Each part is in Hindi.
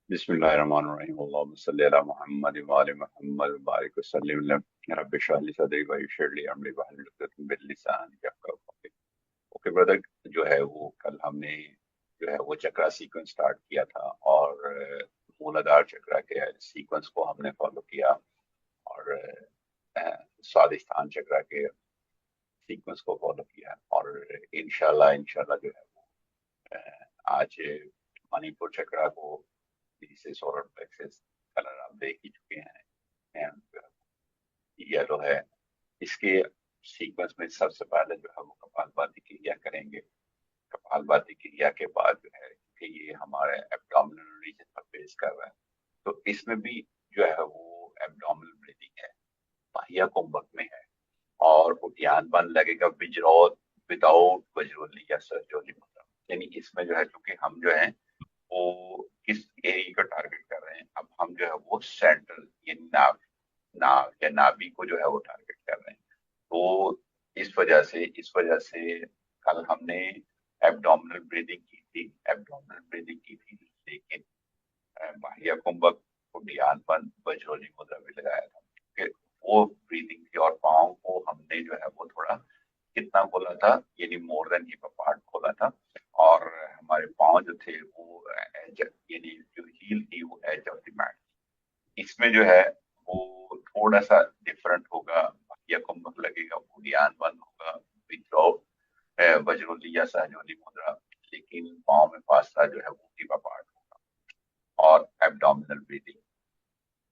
बिस्मिल्लाहिर्रहमानिर्रहीम अल्लाहुम्मा सल्ली अला मुहम्मद व आलि मुहम्मद व बारिक वसल्लिम रब्बि इश्रह ली सदरी व यस्सिर ली अमरी वहलुल उक़दतम मिन लिसानी यफ़क़हू क़ौली। ओके ब्रदर, जो है वो कल हमने जो है वो चक्रा सीक्वेंस स्टार्ट किया था और मूलाधार चक्रा के सीक्वेंस को हमने फॉलो किया और स्वादिष्ठान चक्रा के सीक्वेंस को फॉलो किया और इंशाल्लाह इंशाल्लाह जो है वो आज मणिपुर चक्रा को से सोलर प्लेक्सस कलर आप देख ही चुके हैं, येलो है। इसके सीक्वेंस में सबसे पहले जो है वो कपालभाति क्रिया करेंगे। कपालभाति क्रिया के बाद जो है कि ये हमारे एब्डोमिनल रीजन पर बेस कर रहा है, तो इसमें भी जो है वो एब्डोमिनल ब्रीदिंग है, बाह्य कुंभक में है और उद्यान बन लगेगा विजरोध विदाउट वज्रोली या सरजोली मुद्रा। यानी इसमें जो है क्योंकि हम जो है वो किस एरिया को टारगेट कर रहे हैं, अब हम जो है वो सेंट्रल ये नाभ नाभ या नाभि को जो है वो टारगेट कर रहे हैं। तो इस वजह से कल हमने एब्डोमिनल ब्रीदिंग की थी, लेकिन बाह्य कुंभक उड्डयनपन वज्रोली मुद्रा भी लगाया था। फिर वो ब्रीदिंग थी और पाँव को हमने जो है वो थोड़ा कितना खोला था, यानी मोर देन हिप अपार्ट खोला था और हमारे पाँव जो थे वो एज यानी जो हील थी वो एज ऑफ द मैट। इसमें जो है वो थोड़ा सा डिफरेंट होगा, या कुंभक लगेगा, उड़ियान बंद होगा, विद्रोह वज्रोली या सहजोली मुद्रा, लेकिन पाँव में फासला जो है वो हिप अपार्ट होगा और एब्डोमिनल ब्रीदिंग,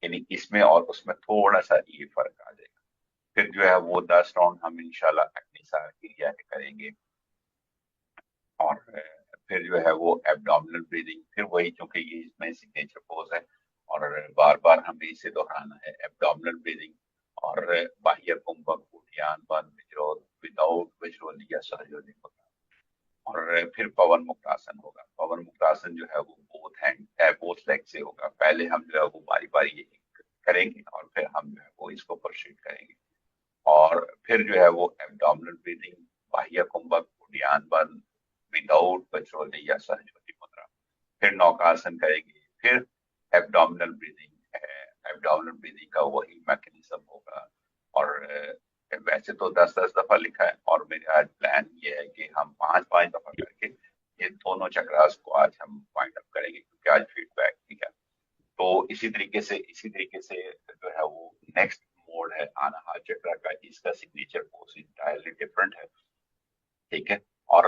यानी इसमें और उसमें थोड़ा सा ये फर्क आ जाएगा। फिर जो है वो 10 राउंड हम इंशाल्लाह अग्निसार क्रिया के करेंगे और फिर जो है वो एब्डोमिनल ब्रीदिंग, फिर वही क्योंकि ये इसमें सिग्नेचर पोज है और बार बार हमें इसे दोहराना है, एब्डोमिनल ब्रीदिंग और बाह्य कुंभक उद्यान बंद विजरोध विदाउट विजरोली या सहजोली होगा और फिर पवन मुक्त आसन होगा। पवन मुक्त आसन जो है वो बोथ लेग से होगा। पहले हम जो है वो बारी बारी करेंगे और फिर हम जो है वो इसको प्रोसीड करेंगे और फिर जो है वो एब्डोमिनल ब्रीदिंग, बाह्य कुंभक उड्डयन बंद विदाउट वज्रोली या सहजोली मुद्रा, फिर नौकासन करेंगे, फिर एब्डोमिनल ब्रीदिंग है। एब्डोमिनल ब्रीदिंग का वही मैकेनिज्म होगा और वैसे तो 10-10 दफा लिखा है और मेरे आज प्लान ये है कि हम 5-5 दफा करके ये दोनों चक्रास को आज हम फाइंड अप करेंगे, क्योंकि आज फीडबैक दिया। तो इसी तरीके से जो है वो नेक्स्ट मोड है अनाहत चक्र का, इसका सिग्नेचर पोज इंटायरली डिफरेंट है, ठीक है। और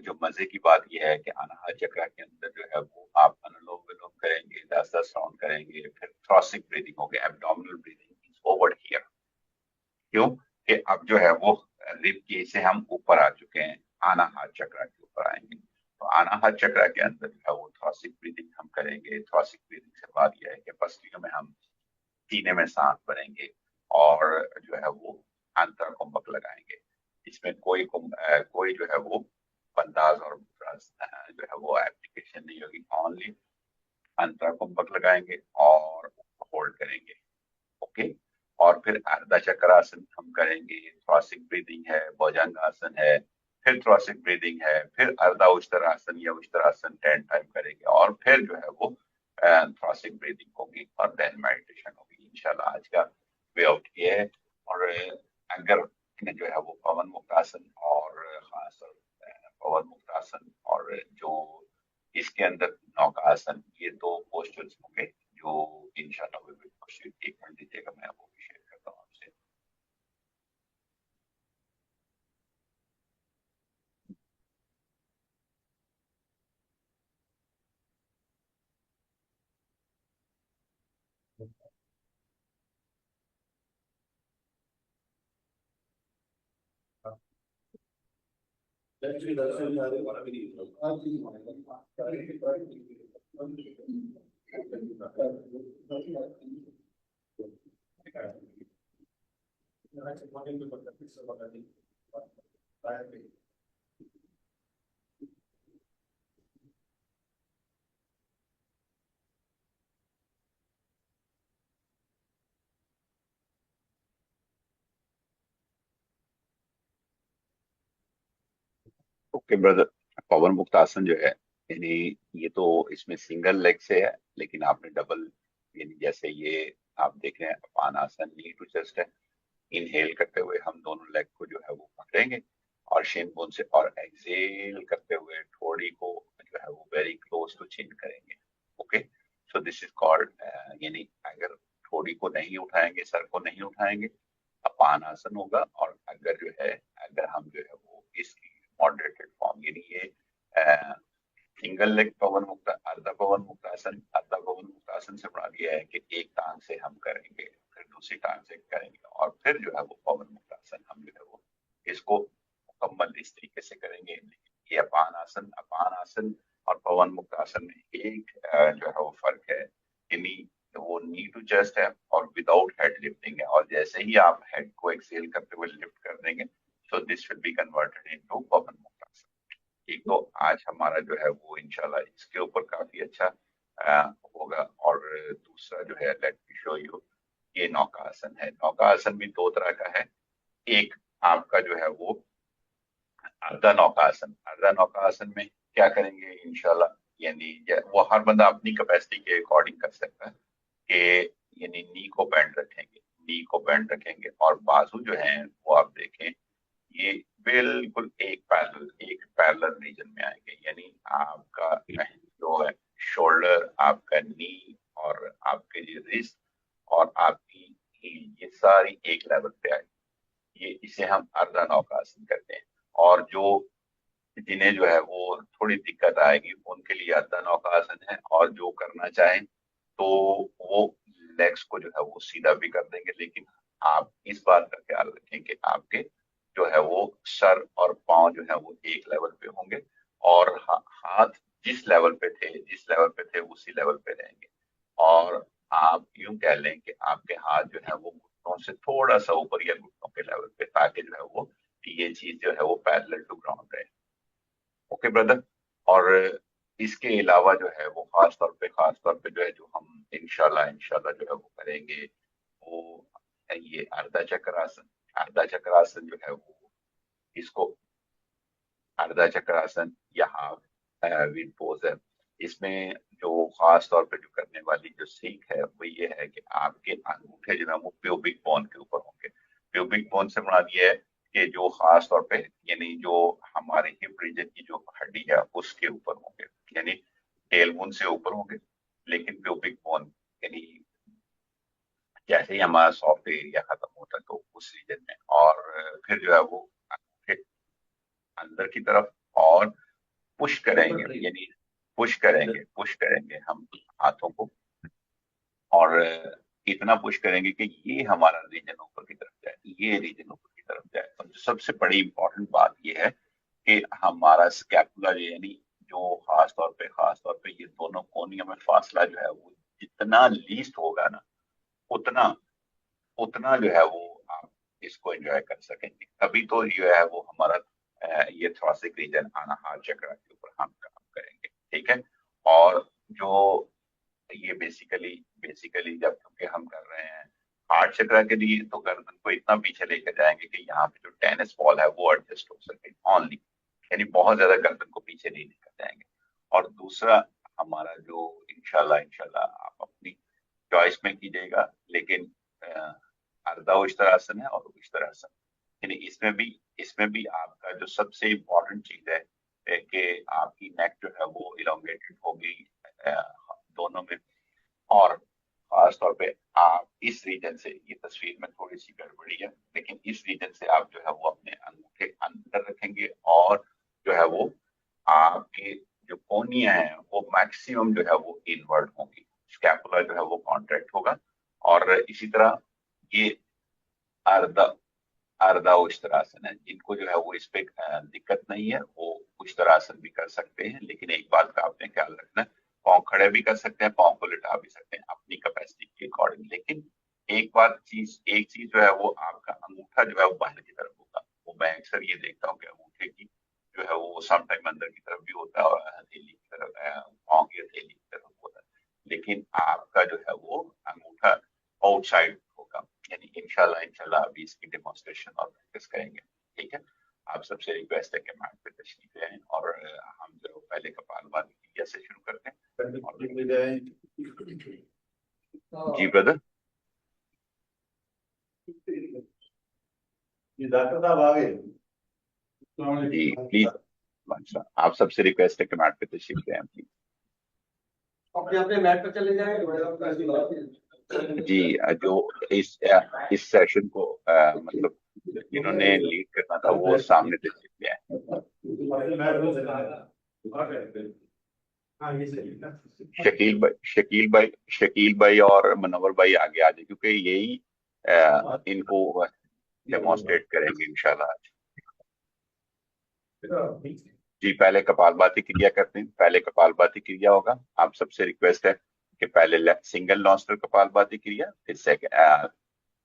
जो मजे की बात यह है कि अनाहत चक्र के अंदर जो है वो आप अनुलोम विलोम करेंगे, 10-10 राउंड करेंगे, फिर थ्रॉसिक ब्रीदिंग होगी, abdominal breathing is over here. क्यों कि अब जो है वो रिब के से हम ऊपर आ चुके हैं, अनाहत चक्र के ऊपर आएंगे। तो अनाहत चक्र के अंदर जो है वो थ्रॉसिक ब्रीदिंग हम करेंगे। थ्रॉसिक ब्रीदिंग से बात यह है कि पसलियों में हम सीने में सांस भरेंगे और जो है वो अंतर कुंभक लगाएंगे। इसमें कोई जो है वो बंदाज और जो है वो एप्लीकेशन नहीं होगी, ओनली अंतर कुंभक लगाएंगे और होल्ड करेंगे। ओके। और फिर अर्धा चक्रासन हम करेंगे, थ्रॉसिक ब्रीदिंग है, भुजंग आसन है, फिर थ्रॉसिक ब्रीदिंग है, फिर अर्धा उष्त्रासन या उष्त्रासन 10 टाइम करेंगे और फिर जो है वो थ्रॉसिक ब्रीदिंग होगी और देन मेडिटेशन होगी। इंशाल्लाह आज का वे आउट ये है। और अगर जो है वो पवन मुक्तासन और खासतौर पवन मुक्तासन और जो इसके अंदर नौकासन, ये दो पोस्टर्स होंगे जो इंशाल्लाह वी विल प्रोसीड। 1 मिनट दीजिएगा, मैं वो भी शेयर करता हूँ आपसे। ओके ब्रदर, पवन मुक्त आसन जो है, यानी ये तो इसमें सिंगल लेग से है, लेकिन आपने डबल, यानी जैसे ये आप देख रहे हैं अपान आसन, नी टू चेस्ट है। इनहेल करते हुए हम दोनों लेग को जो है वो पकड़ेंगे और शिन बोन से, और एक्सेल करते हुए ठोड़ी को जो है वो वेरी क्लोज टू चिन करेंगे। Okay, so this is called, यानी अगर ठोड़ी को नहीं उठाएंगे, सर को नहीं उठाएंगे, अपान आसन होगा। और अगर जो है, अगर हम जो है वो इसकी मॉडरेटेड फॉर्म, यानी ये सिंगल लेग पवन मुक्त, अर्धा पवन मुक्तासन, अर्धा पवन मुक्तासन से बना दिया है कि एक टांग से हम करेंगे, फिर दूसरी टांग से करेंगे, और फिर जो है वो पवन मुक्तासन हम जो है वो इसको मुकम्मल इस तरीके से करेंगे। ये अपान आसन और पवन मुक्तासन में एक जो है वो फर्क है, यानी वो नी टू चेस्ट है और विदाउट हेड लिफ्टिंग है, और जैसे ही आप हेड को एक्सेल करते हुए लिफ्ट कर देंगे, so this will be converted into Pawanmuktasana. एक तो आज हमारा जो है वो इंशाल्लाह इसके ऊपर काफी अच्छा होगा। और दूसरा जो है, लेट मी शो यू, ये नौकासन है। नौकासन भी दो तरह का है। एक आपका जो है वो अर्धा नौकासन, अर्धा नौकासन में क्या करेंगे इंशाल्लाह, यानी वो हर बंदा अपनी कैपेसिटी के अकॉर्डिंग कर सकता है कि यानी नी को बैंड रखेंगे, नी को बैंड रखेंगे, और बाजू जो है वो आप देखें ये बिल्कुल एक पैरेलल रीजन में आएंगे, यानी आपका जो है शोल्डर, आपका नी, और आपके ये रिस्ट और आपकी हील, ये सारी एक लेवल पे आएगी। ये इसे हम अर्धा नौकासन कहते हैं। और जो जिन्हें जो है वो थोड़ी दिक्कत आएगी उनके लिए अर्धा नौकासन है, और जो करना चाहें तो वो लेग्स को जो है वो सीधा भी कर देंगे, लेकिन आप इस बात का ख्याल रखें कि आपके जो है वो सर और पांव जो है वो एक लेवल पे होंगे, और हाथ जिस लेवल पे थे उसी लेवल पे रहेंगे। और आप यूं कह लें कि आपके हाथ जो है वो घुटनों से थोड़ा सा ऊपर या घुटनों के लेवल पे, ताकि जो है वो ये चीज जो है वो पैरेलल टू ग्राउंड रहे। Okay brother. और इसके अलावा जो है वो खास तौर पे जो है, जो हम इंशाल्लाह जो है वो करेंगे, वो ये अर्धा चक्रासन। अर्धा चक्रासन जो है वो, इसको अर्धा चक्रासन या हाफ वील पोज है। इसमें जो खास तौर पे जो करने वाली जो सीख है वो ये है कि आपके अंगूठे जो है वो प्यूबिक बोन के ऊपर होंगे। प्यूबिक बोन से मुराद ये है कि जो खास तौर पे, यानी जो हमारे हिप रीजन की जो हड्डी है उसके ऊपर होंगे, यानी टेल बोन से ऊपर होंगे, लेकिन प्यूबिक बोन, यानी जैसे ही हमारा सॉफ्ट एरिया खत्म होता है तो उस रीजन में, और फिर जो है वो अंगूठे अंदर की तरफ, और पुश करेंगे, यानी पुश करेंगे हम हाथों को, और इतना पुश करेंगे कि ये हमारा रीजन ऊपर की तरफ जाए, ये रीजन ऊपर की तरफ जाए। और जो सबसे बड़ी इंपॉर्टेंट बात ये है कि हमारा स्कैपुला, यानी जो खास तौर पे ये दोनों कोनियों में फासला जो है वो जितना लीस्ट होगा ना, उतना उतना जो है वो आप इसको एंजॉय कर सकेंगे। तभी तो जो है वो हमारा ये थोरेसिक रीजन अनाहत चक्र के ऊपर हम काम करेंगे। ठीक है। और जो ये बेसिकली जब क्योंकि हम कर रहे हैं हार्ट चक्र के लिए, तो गर्दन को इतना पीछे लेकर जाएंगे कि यहाँ पे जो टेनिस बॉल है वो एडजस्ट हो सके ओनली, यानी बहुत ज्यादा गर्दन को पीछे नहीं लेकर जाएंगे। और दूसरा हमारा जो इंशाल्लाह आप अपनी चॉइस में कीजिएगा, लेकिन अर्धा उष्त्रासन है और उष्त्रासन, यानी इसमें भी आपका जो सबसे इम्पोर्टेंट चीज है कि आपकी नेक जो है वो इलोंगेटेड होगी दोनों में। और खास तौर पे आप इस रीजन से, ये तस्वीर में थोड़ी सी गड़बड़ी है, लेकिन इस रीजन से आप जो है वो अपने अंगूठे अंदर रखेंगे, और जो है वो आपके जो कोनियां हैं वो मैक्सिमम जो है वो इनवर्ड होंगी, स्कैपुला जो है वो कॉन्ट्रैक्ट होगा। और इसी तरह ये अर्धा अर्धा उष्त्रासन है। जिनको जो है वो इस पे दिक्कत नहीं है वो उष्त्रासन भी कर सकते हैं, लेकिन एक बात का आपने ख्याल रखना है, पाँव खड़े भी कर सकते हैं, पाँव को लिटा भी सकते हैं अपनी कैपेसिटी के अकॉर्डिंग। लेकिन एक चीज जो है वो आपका अंगूठा जो है वो बाहर की तरफ होगा। वो मैं अक्सर ये देखता हूँ कि अंगूठे की जो है वो सम टाइम अंदर की तरफ भी होता है और हथेली की तरफ, पाँव की हथेली की तरफ होता है, लेकिन आपका जो है वो अंगूठा आउटसाइड होगा। यानी इंशाल्लाह अभी इसकी डेमोन्स्ट्रेशन और प्रैक्टिस करेंगे। ठीक है। आप सबसे रिक्वेस्ट है कि मैट पे तशरीफ ले आएं, और हम जो पहले कपालभाति क्रिया से शुरू करते हैं। जी ब्रदर। डॉक्टर साहब आ गए। जी प्लीज, आप सबसे रिक्वेस्ट है कि मैट पे तशरीफ ले आएं प्लीज। अपने अपने मैट पर चले जाए। जी जो इस सेशन को मतलब जिन्होंने लीड करना था वो सामने तशरीफ ले आए। शकील भाई और मनोवर भाई आगे आ जाए, क्योंकि यही इनको डेमोन्स्ट्रेट करेंगे इंशाल्लाह आज। जी पहले कपालभाति क्रिया करते हैं, पहले कपालभाति क्रिया होगा। आप सबसे रिक्वेस्ट है कि पहले सिंगल नॉस्ट्रल कपालभाति क्रिया, फिर सेकंड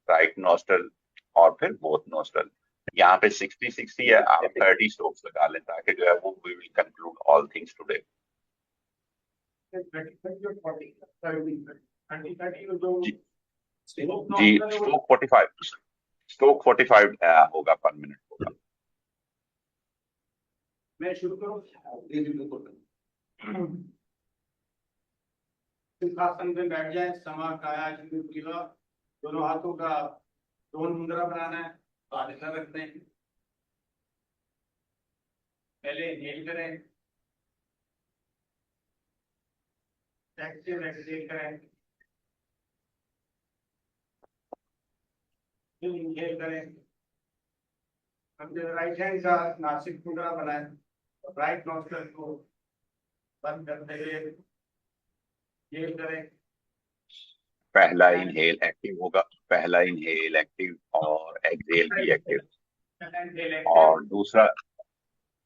राइट नॉस्ट्रल और फिर बोथ नॉस्ट्रल। यहाँ पे 60-60 है, आप 30 स्ट्रोक्स लगा लें ताकि जो है वो we will conclude all things today. जी स्ट्रोक 45 होगा पर मिनट होगा। मैं शुरू करूं? सिंहासन पे बैठ जाए, समा काया गिरा, दोनों हाथों का दोन मुद्रा बनाना है, आधा रखते हैं। पहले इनहेल करें, एक्सहेल करें, फिर इनहेल करें। अब राइट हैंड का नासिक मुद्रा बनाए, राइट नॉस्ट्रल को बंद करते हुए इनहेल करें। पहला इनहेल एक्टिव होगा, पहला इनहेल एक्टिव और एक्सहेल भी एक्टिव। और दूसरा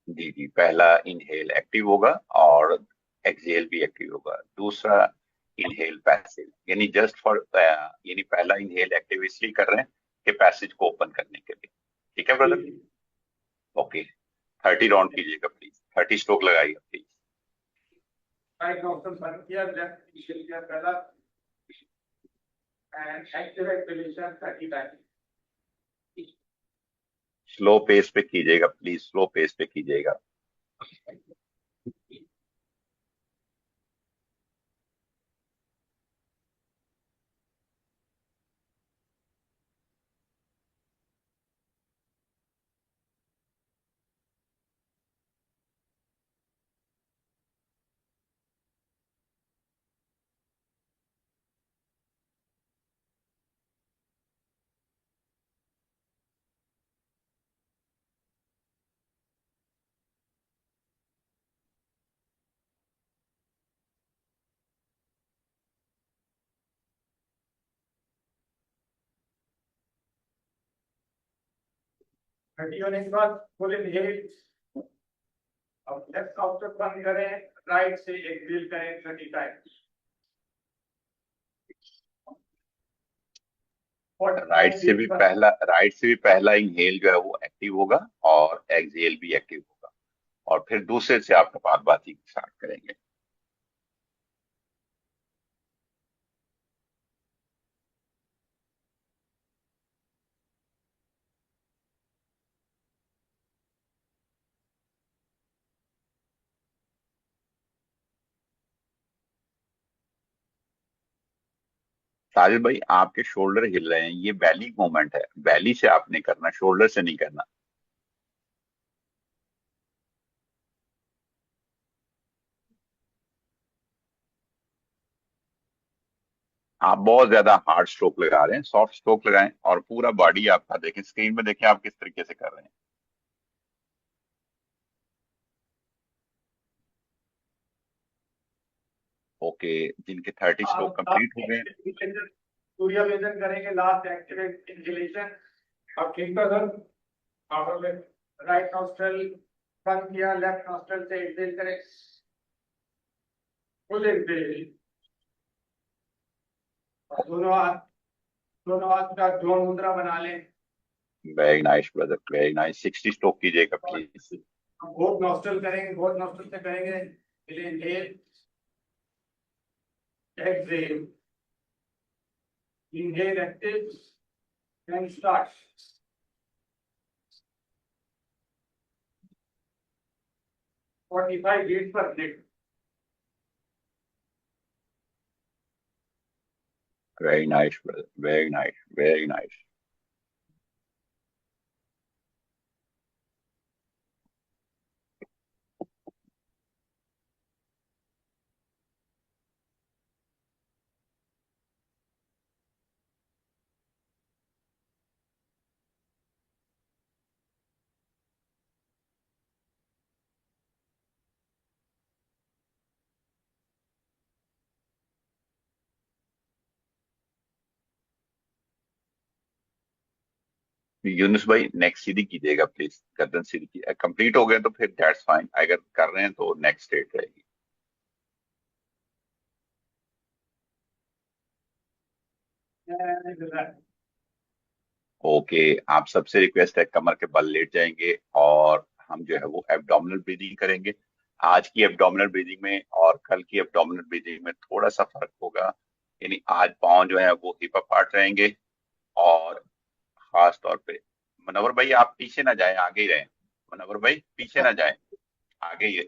जी पहला इनहेल एक्टिव होगा और एक्सहेल भी एक्टिव होगा। दूसरा इनहेल पैसिव, यानी जस्ट फॉर यानी पहला इनहेल एक्टिव इसलिए कर रहे हैं कि पैसेज को ओपन करने के लिए। ठीक है ब्रदर? ओके 30 राउंड कीजिएगा प्लीज, 30 स्ट्रोक लगाइएगा प्लीज। राइट नॉस्ट्रल बंद किया, लेफ्ट इनहेल किया पहला and active exhalation 30 time. Slow pace पे कीजिएगा प्लीज, स्लो पेस पे कीजिएगा। थर्टी होने के बाद फुल इनहेल, अब लेफ्ट काउंटर बंद करें, राइट से एक्सहेल करें 30 टाइम। राइट से भी पहला इनहेल जो है वो एक्टिव होगा और एक्सहेल भी एक्टिव होगा, और फिर दूसरे से आप कपालभाति स्टार्ट करेंगे। साजिद भाई आपके शोल्डर हिल रहे हैं, ये बैली मूवमेंट है, बैली से आपने करना, शोल्डर से नहीं करना। आप बहुत ज्यादा हार्ड स्ट्रोक लगा रहे हैं, सॉफ्ट स्ट्रोक लगाएं और पूरा बॉडी आपका देखें, स्क्रीन में देखें आप किस तरीके से कर रहे हैं। ओके, जिनके 30 स्ट्रोक कंप्लीट हो गए। सूर्य वेदन करेंगे, लास्ट एक्टिवेट इनहेलेशन। अब ठीक था सर, राइट नॉस्ट्रल बंद किया, लेफ्ट नॉस्ट्रल से एक्सहेल करें, फुल एक्सहेल। दोनों हाथ का जोड़ मुद्रा बना लें। Very nice brother, very nice. 60 stroke कीजिएगा प्लीज। हम बोथ नॉस्ट्रल करेंगे, बोथ नॉस्ट्रल से करेंगे, inhale exhale, inhale active and start. 45 beats per minute। Very nice, brother. Very nice. Very nice. Yunus भाई नेक्स्ट सीधी कीजिएगा प्लीज, गर्दन सीधी की कंप्लीट हो गए तो फिर दैट्स फाइन, अगर कर रहे हैं तो नेक्स्ट स्टेट रहेगी। And relax. ओके, आप सबसे रिक्वेस्ट है कमर के बल लेट जाएंगे और हम जो है वो एब्डोमिनल ब्रीदिंग करेंगे। आज की एब्डोमिनल ब्रीदिंग में और कल की एब्डोमिनल ब्रीदिंग में थोड़ा सा फर्क होगा। यानी आज पाँव जो है वो हिप अपार्ट रहेंगे, और खास तौर पे मनोवर भाई आप पीछे ना जाएं, आगे ही रहें। मनोवर भाई पीछे ना जाएं, आगे ये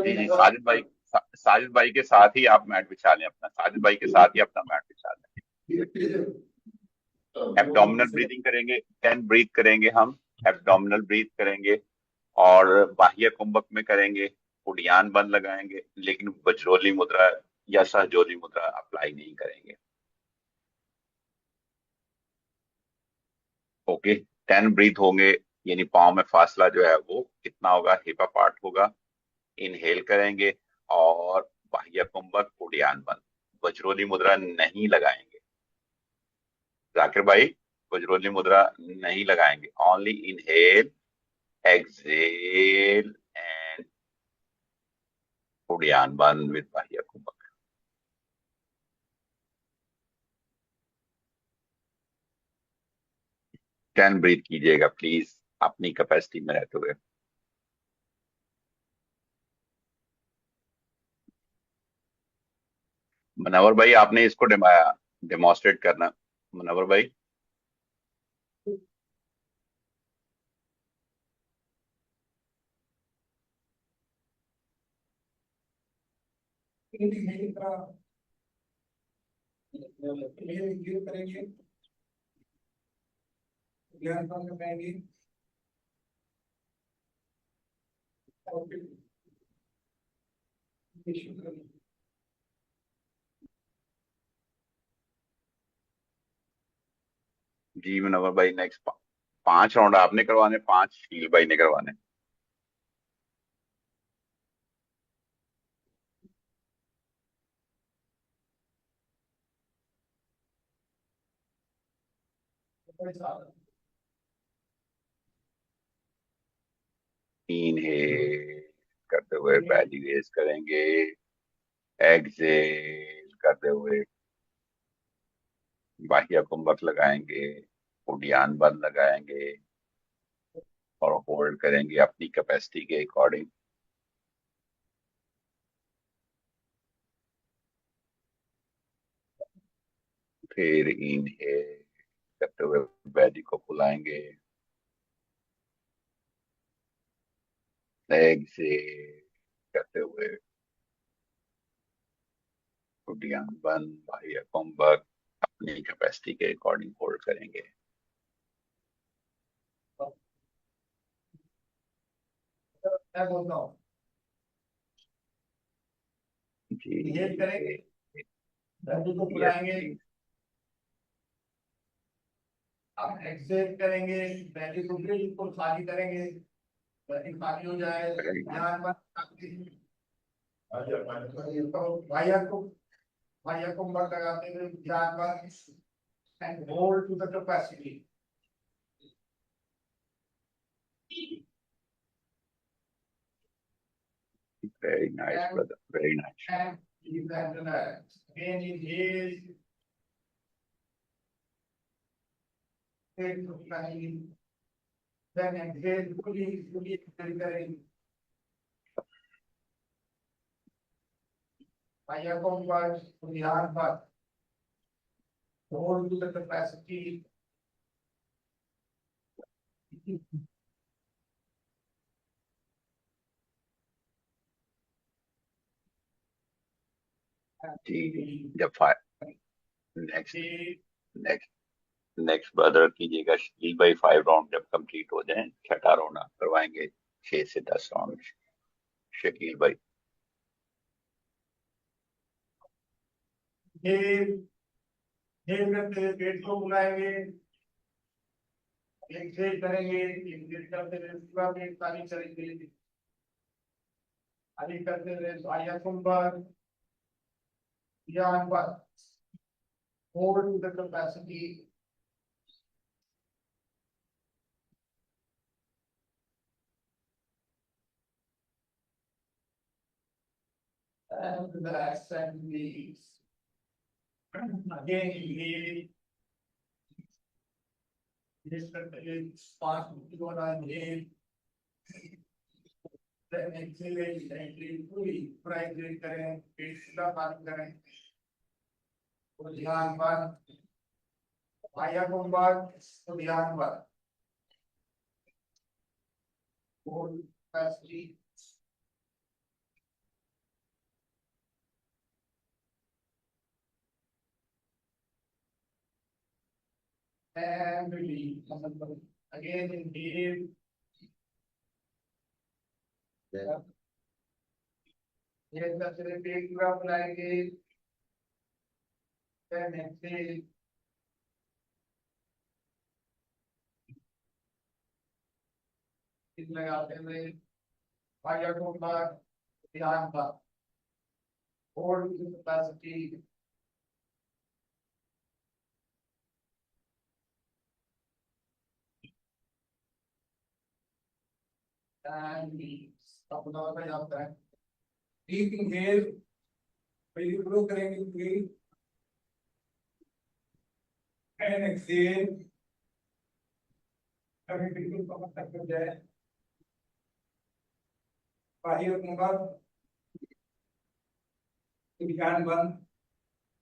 जी जी साजिद भाई, साजिद भाई के साथ ही आप मैट बिछा लें अपना, साजिद भाई के साथ ही अपना मैट बिछा लें। एब्डोमिनल ब्रीदिंग करेंगे, 10 ब्रीथ करेंगे हम। एब्डोमिनल ब्रीथ करेंगे और बाह्य कुंभक में करेंगे, उड़ियान बंद लगाएंगे, लेकिन वज्रोली मुद्रा या सहजोली मुद्रा अप्लाई नहीं करेंगे। ओके, 10 ब्रीथ होंगे, यानी पाँव में फासला जो है वो कितना होगा, हिप अपार्ट होगा। इनहेल करेंगे और बाह्य कुंभक उड़ियान बंद, वज्रोली मुद्रा नहीं लगाएंगे। जाकिर भाई वज्रोली मुद्रा नहीं लगाएंगे, only inhale, exhale and Uddiyana बंद विद बाह्य कुंभक। 10 ब्रीथ कीजिएगा प्लीज, अपनी कैपेसिटी में रहते हुए। मनोवर भाई आपने इसको डेमोस्ट्रेट करना। मनोवर भाई करेंगे, ध्यान में पाएंगे। जी मनोवर भाई नेक्स्ट 5 राउंड आपने करवाने, 5 शील भाई ने करवाने। इनहेल करते हुए बैली रेस करेंगे, एक्सेल करते हुए बाह्य कुंभक लगाएंगे, उड़ियान बंद लगाएंगे और होल्ड करेंगे अपनी कैपेसिटी के अकॉर्डिंग। फिर इनहेल करते हुए बैली को फुलाएंगे, एक्सेल करते हुए उड़ियान बंद बाह्य कुंभक अपनी कैपेसिटी के अकॉर्डिंग होल्ड करेंगे। मैं बोलता हूँ, इनहेल करेंगे, जी बैली को यस फुलाएंगे। प्लीज। अब एक्सेल करेंगे, बैली को बिल्कुल खाली करेंगे, बैली खाली हो जाए, ध्यान पर तो भाइया को मत लगाते हुए ध्यान पर and hold to the capacity very nice brother, very nice. and leave that relax. Again, inhale, take the planning, then exhale, fully exhale. भाइया को ध्यान पर hold to the capacity. जी जब नेक्स्ट नेक्स्ट नेक्स्ट ब्रदर कीजिएगा शकील भाई, 5 राउंड जब कंप्लीट हो जाए, छठा राउंड आप करवाएंगे, 6 से 10 राउंड शकील भाई। ये करते हुए पेट को बुलाएंगे, एक्सरसाइज करेंगे, इंग्लिश करते हुए पूरा पेट खाली करेंगे, खाली करते हुए बाह्य कुंभक या पर hold the capacity and relax and release. Again, inhale. This is fast one inhale. Then exhale, gently, fully migrate करें, पेट सीधा बंद करें, और ध्यान बंद, बाह्य कुंभक, और ध्यान बंद, hold capacity. And release. Again, inhale. ये दूसरे पेट पूरा बुलाएंगे, then exhale. लगाते हुए बाह्य कुंभक, ध्यान बंद, hold capacity. And release. अब दोनों का जाता है, deep inhale, पहले ग्रो करेंगे breathe, and exhale, अभी बिल्कुल कमर तक हो जाए, बाह्य कुंभक, ध्यान बंद,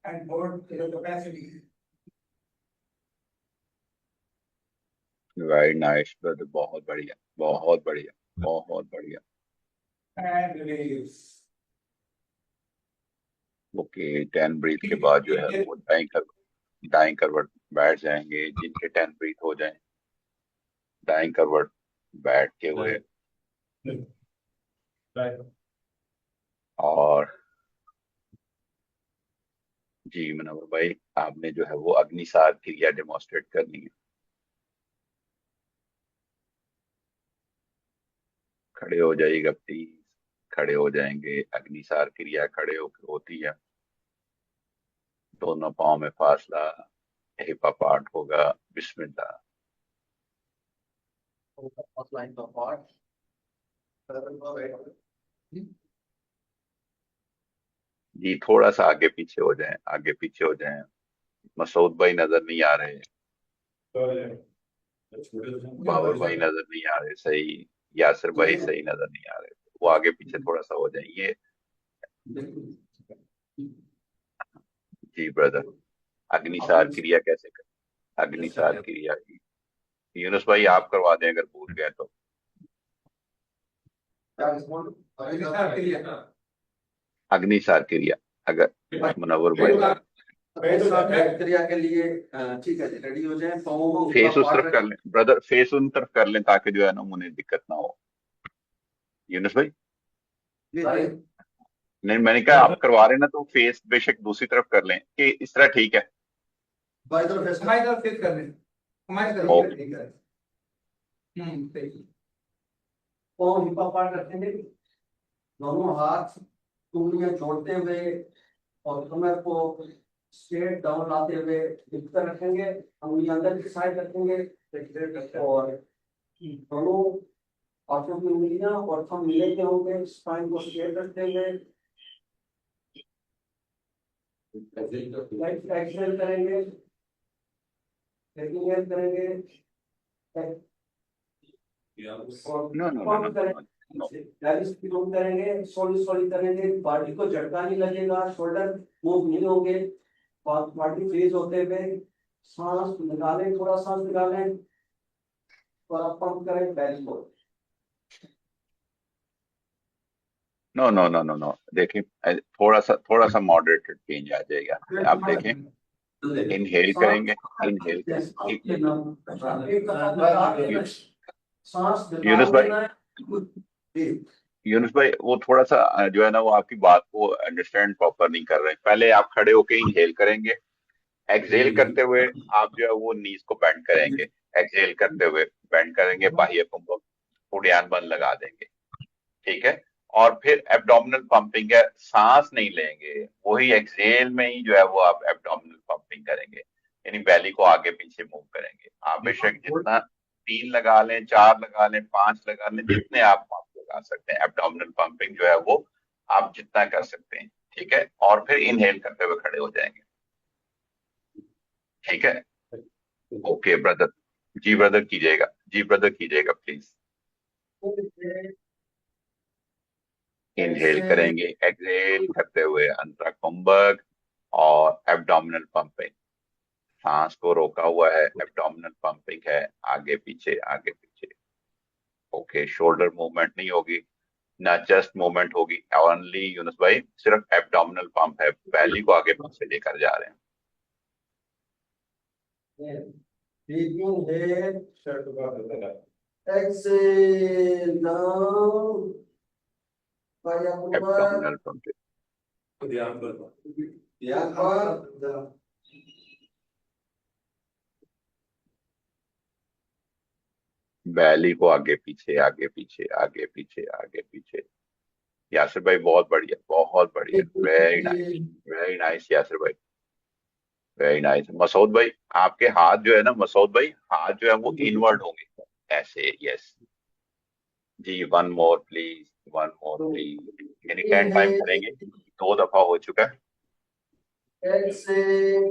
and hold capacity. Very nice brother, बहुत बढ़िया बहुत बढ़िया बहुत बढ़िया। And release. ओके 10 ब्रीथ के बाद जो है वो दाएं करवट बैठ जाएंगे, जिनके 10 ब्रीथ हो जाए दाएं करवट बैठ के हुए, और जी मनोहर भाई आपने जो है वो अग्निसार क्रिया डेमोन्स्ट्रेट करनी है। खड़े हो जाइएगा प्लीज, खड़े हो जाएंगे, अग्निसार क्रिया खड़े होकर होती है, दोनों पाँव में फासला, हिपा पार्ट होगा, बिस्मिल्लाह। जी थोड़ा सा आगे पीछे हो जाएं, आगे पीछे हो जाएं, मसूद भाई नजर नहीं आ रहे, बाबर भाई नजर नहीं आ रहे सही, यासिर भाई सही नजर नहीं आ रहे, वो आगे पीछे थोड़ा सा हो जाइए। जी ब्रदर, अग्निसार क्रिया कैसे कर, अग्निसार क्रिया की यूनुस भाई आप करवा दें अगर भूल गए तो। अग्निसार क्रिया अगर मुनव्वर भाई बैक्टीरिया के लिए ठीक है, रेडी हो जाए, पाँव को ऊपर फेस उस पार तरफ कर लें ब्रदर, फेस उन तरफ कर लें ताकि जो है ना मुझे दिक्कत ना हो। यूनुस भाई रखें। नहीं, मैंने कहा आप करवा रहे हैं ना तो फेस बेशक दूसरी तरफ कर लें, कि इस तरह ठीक है। बाई तरफ फेस हमारी तरफ फेस कर लें, हमारी तरफ ओके। ठीक है। सही। पाँव हिपा पार रखेंगे, दोनों हाथ उंगलियां जोड़ते हुए और कमर को स्ट्रेट डाउन लाते हुए हिप पर रखेंगे, उंगलियां अंदर की साइड रखेंगे और दोनों हाथों की उंगलियां और थंब मिले के होंगे, स्पाइन को स्ट्रेट रखते हुए एक्सहेल करेंगे, इंहेल करेंगे और no no no no pump करेंगे, करेंगे, सॉरी सॉरी करेंगे, बॉडी को झटका नहीं लगेगा, शोल्डर मूव नहीं होंगे, बॉडी फ्रीज होते हुए सांस निकालें, थोड़ा सांस निकालें और पंप करें बेली को। No no no no no, देखिए थोड़ा सा मॉडरेटेड चेंज आ जाएगा। आप देखें, इनहेल करेंगे, इनहेल करेंगे। सांस यूनुस दिमाग भाई, लेना है। यूनुस भाई वो थोड़ा सा जो है ना, वो आपकी बात को अंडरस्टैंड प्रॉपर नहीं कर रहे हैं। पहले आप खड़े होके इनहेल करेंगे, एक्सहेल करते हुए आप जो है वो नीज को बेंड करेंगे, एक्सहेल करते हुए बेंड करेंगे, बाह्य कुंभक उड़ियान बल लगा देंगे। ठीक है। और फिर एब्डोमिनल पंपिंग है, सांस नहीं लेंगे, वही एक्सहेल में ही जो है वो आप एब्डोमिनल पंपिंग करेंगे, यानी बैली को आगे पीछे मूव करेंगे। आप बेशक जितना 3 लगा लें, 4 लगा लें, 5 लगा लें, जितने आप पंप लगा सकते हैं, एब्डोमिनल पंपिंग जो है वो आप जितना कर सकते हैं। ठीक है। और फिर इनहेल करते हुए खड़े हो जाएंगे। ठीक है। Okay brother. जी ब्रदर कीजिएगा, जी ब्रदर कीजिएगा प्लीज। इनहेल करेंगे, एक्सहेल करते हुए अंतरा कुंभक और एब्डोमिनल पंपिंग। सांस को रोका हुआ है, एब्डोमिनल पंपिंग है, आगे पीछे आगे पीछे। ओके, शोल्डर मूवमेंट नहीं होगी, ना चेस्ट मूवमेंट होगी, ओनली यूनुस भाई सिर्फ एब्डोमिनल पंप है, बैली को आगे पीछे लेकर जा रहे हैं। Breathing in, exhale down. Vaya abdominal Kumar, pumping. Yakbar, बैली को आगे पीछे आगे पीछे आगे पीछे आगे पीछे। यासिर भाई बहुत बढ़िया, बहुत बढ़िया, very nice, very nice Yasir भाई, वेरी नाइस। मसूद भाई, आपके हाथ जो है ना, मसूद भाई हाथ जो है वो इनवर्ड होंगे, ऐसे। यस जी, one more please, one more please, यानी 10 टाइम inhale, करेंगे, 2 दफा हो चुका है। exhale.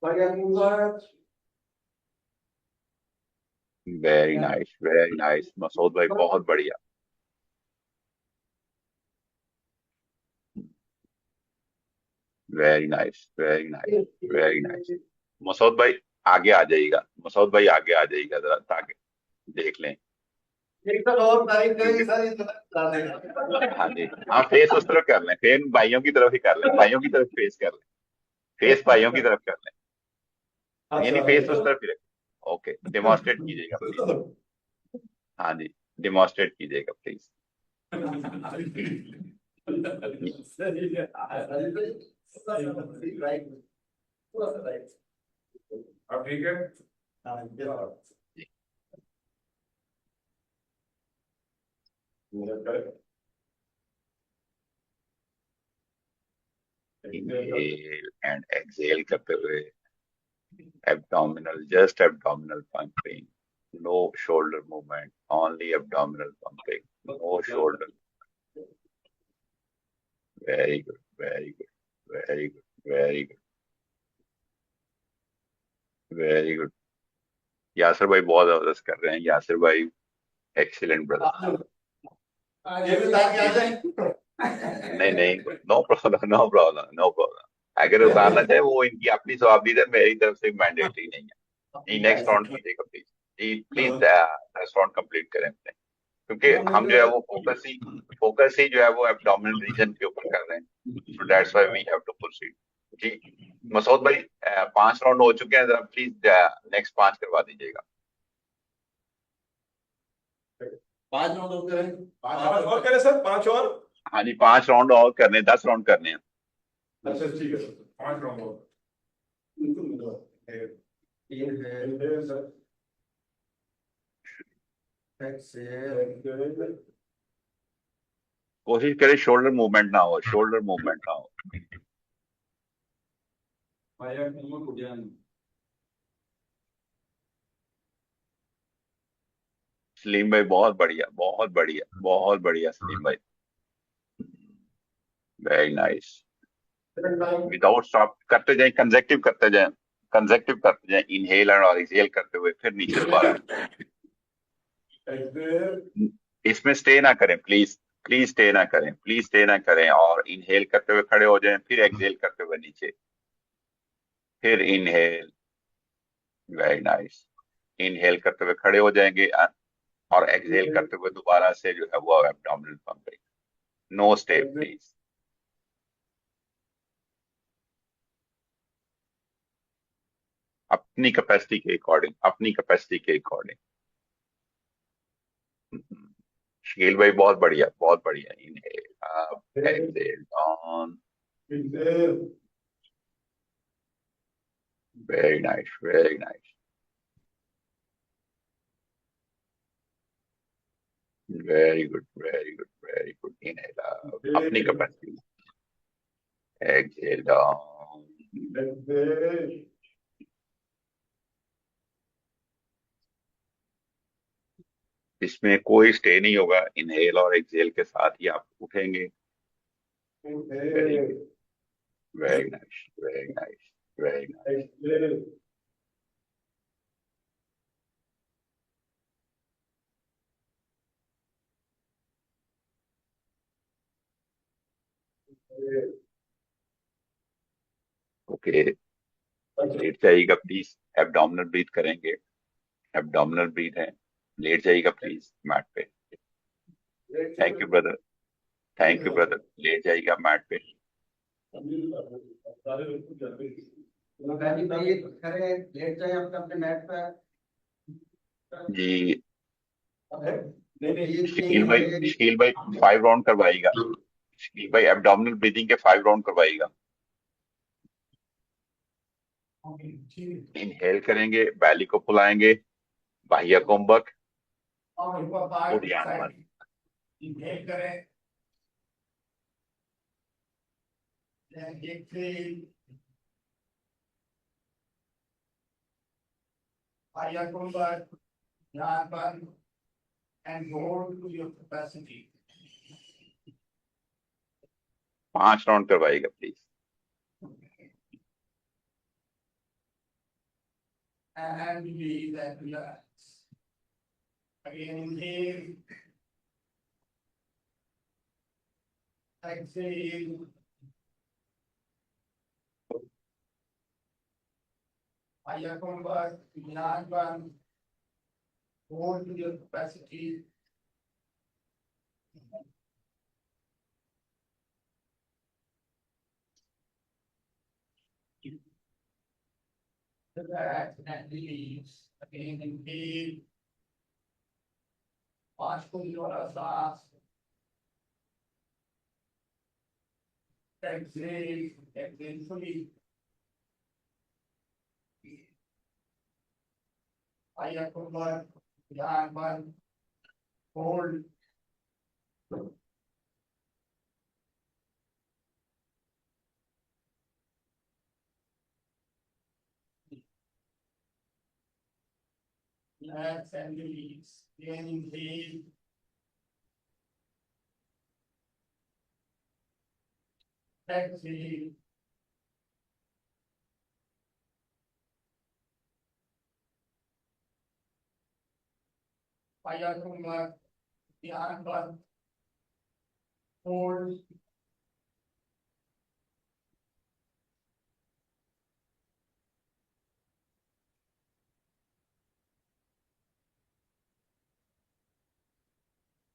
Vaya Kumar, very nice, very nice Masood भाई, बहुत बढ़िया, very nice, very nice, very nice. Masood भाई आगे आ जाइएगा, मसूद भाई आगे आ जाइएगा जरा, ताकि देख लें। एक तो और तारीफ क्योंकि करेंगे सर, ये तो बता देगा। हाँ जी, हाँ फेस उस तरफ कर लें, फेस भाइयों की तरफ ही कर लें, भाइयों की तरफ फेस कर लें, फेस भाइयों की तरफ कर लें, यानी फेस उस तरफ ही रखें। ओके, डिमॉन्स्ट्रेट कीजिएगा प्लीज। हाँ जी, डिमॉन्स्ट्रेट कीजिएगा प्लीज। right. Right. अब ठीक है। इनहेल एंड एक्सहेल करते हुए abdominal, just abdominal pumping, no shoulder movement, only abdominal pumping, no shoulder. Very good, very good, very good, very good, very good. Yasir भाई बहुत जबरदस्त कर रहे हैं, यासिर भाई एक्सीलेंट ब्रदर। ये भी ताकि आ जाए। नहीं नहीं, no problem, no problem, no problem. अगर उतारना चाहे वो इनकी अपनी स्वाबदीद है, मेरी तरफ से मैंडेटरी नहीं है। जी नेक्स्ट राउंड कीजिएगा प्लीज, जी प्लीज नेक्स्ट राउंड कंप्लीट करें अपने, क्योंकि हम जो है वो फोकस ही जो है वो एब्डोमिनल रीजन के ऊपर कर रहे हैं, so that's why we have to proceed. जी मसूद भाई 5 राउंड हो चुके हैं, जरा प्लीज नेक्स्ट 5 करवा दीजिएगा। 5 राउंड हो गए। 5 और करें सर, 5 और। हाँ जी, 5 राउंड और करने हैं, 10 राउंड करने हैं। अच्छा ठीक है सर, 5 राउंड और। Inhale, sir exhale. कोशिश करें शोल्डर मूवमेंट ना हो, शोल्डर मूवमेंट ना हो। सलीम भाई बहुत बढ़िया, बहुत बढ़िया, बहुत बढ़िया सलीम भाई, वेरी नाइस। विदाउट स्टॉप करते जाएं, कंजेक्टिव करते जाएं, कंजेक्टिव करते जाएं, इनहेल और एक्सहेल करते हुए फिर नीचे दोबारा। इसमें स्टे ना करें प्लीज, प्लीज स्टे ना करें, प्लीज स्टे ना करें, और इनहेल करते हुए खड़े हो जाएं, फिर एक्सहेल करते हुए नीचे, फिर इनहेल, वेरी नाइस। इनहेल करते हुए खड़े हो जाएंगे, और एक्सहेल करते हुए दोबारा से जो है वो abdominal pumping. No step please. अपनी कैपेसिटी के अकॉर्डिंग, अपनी कैपेसिटी के अकॉर्डिंग। शकील भाई बहुत बढ़िया, बहुत बढ़िया। Inhale up, exhale down. Very nice, very nice, very good, very good, very good. Inhale up, अपनी कैपेसिटी। Exhale down. इसमें कोई स्टे नहीं होगा, इनहेल और एक्सहेल के साथ ही आप उठेंगे। Very good, very nice, very nice, very nice. Okay, let जाइएगा प्लीज। एब्डोमिनल ब्रीथ करेंगे। एब्डोमिनल ब्रीथ है। लेट जाइएगा प्लीज मैट पे। Thank you brother, thank you brother. Let जाइएगा मैट पे। पहली ब्रीथ करें, लेट जाए हम अपने मैट पर। जी ब्रीथ शकील लेंगे, भाई, शकील भाई 5 राउंड करवाइएगा। शकील भाई एब्डोमिनल ब्रीदिंग के 5 राउंड करवाइएगा। इनहेल करेंगे, बैली को फुलाएंगे, बाह्य कुंभक, उद्यान बन। इनहेल करें, एक्सहेल, बाह्य कुंभक, ध्यान बंद, and hold to your capacity. 5 round करवाइएगा please. And release and relax. Again, inhale. Exhale. Aya Kumbhak, Jnana Band. Hold to your capacity. Relax and release. Again, inhale. Paschimottanasana. Exhale. Exhale fully. Aya Kumbhak, Jnana Band. Hold. Relax and release. Again, inhale. Exhale. Aya Kumbhak, Jnana Band. Hold.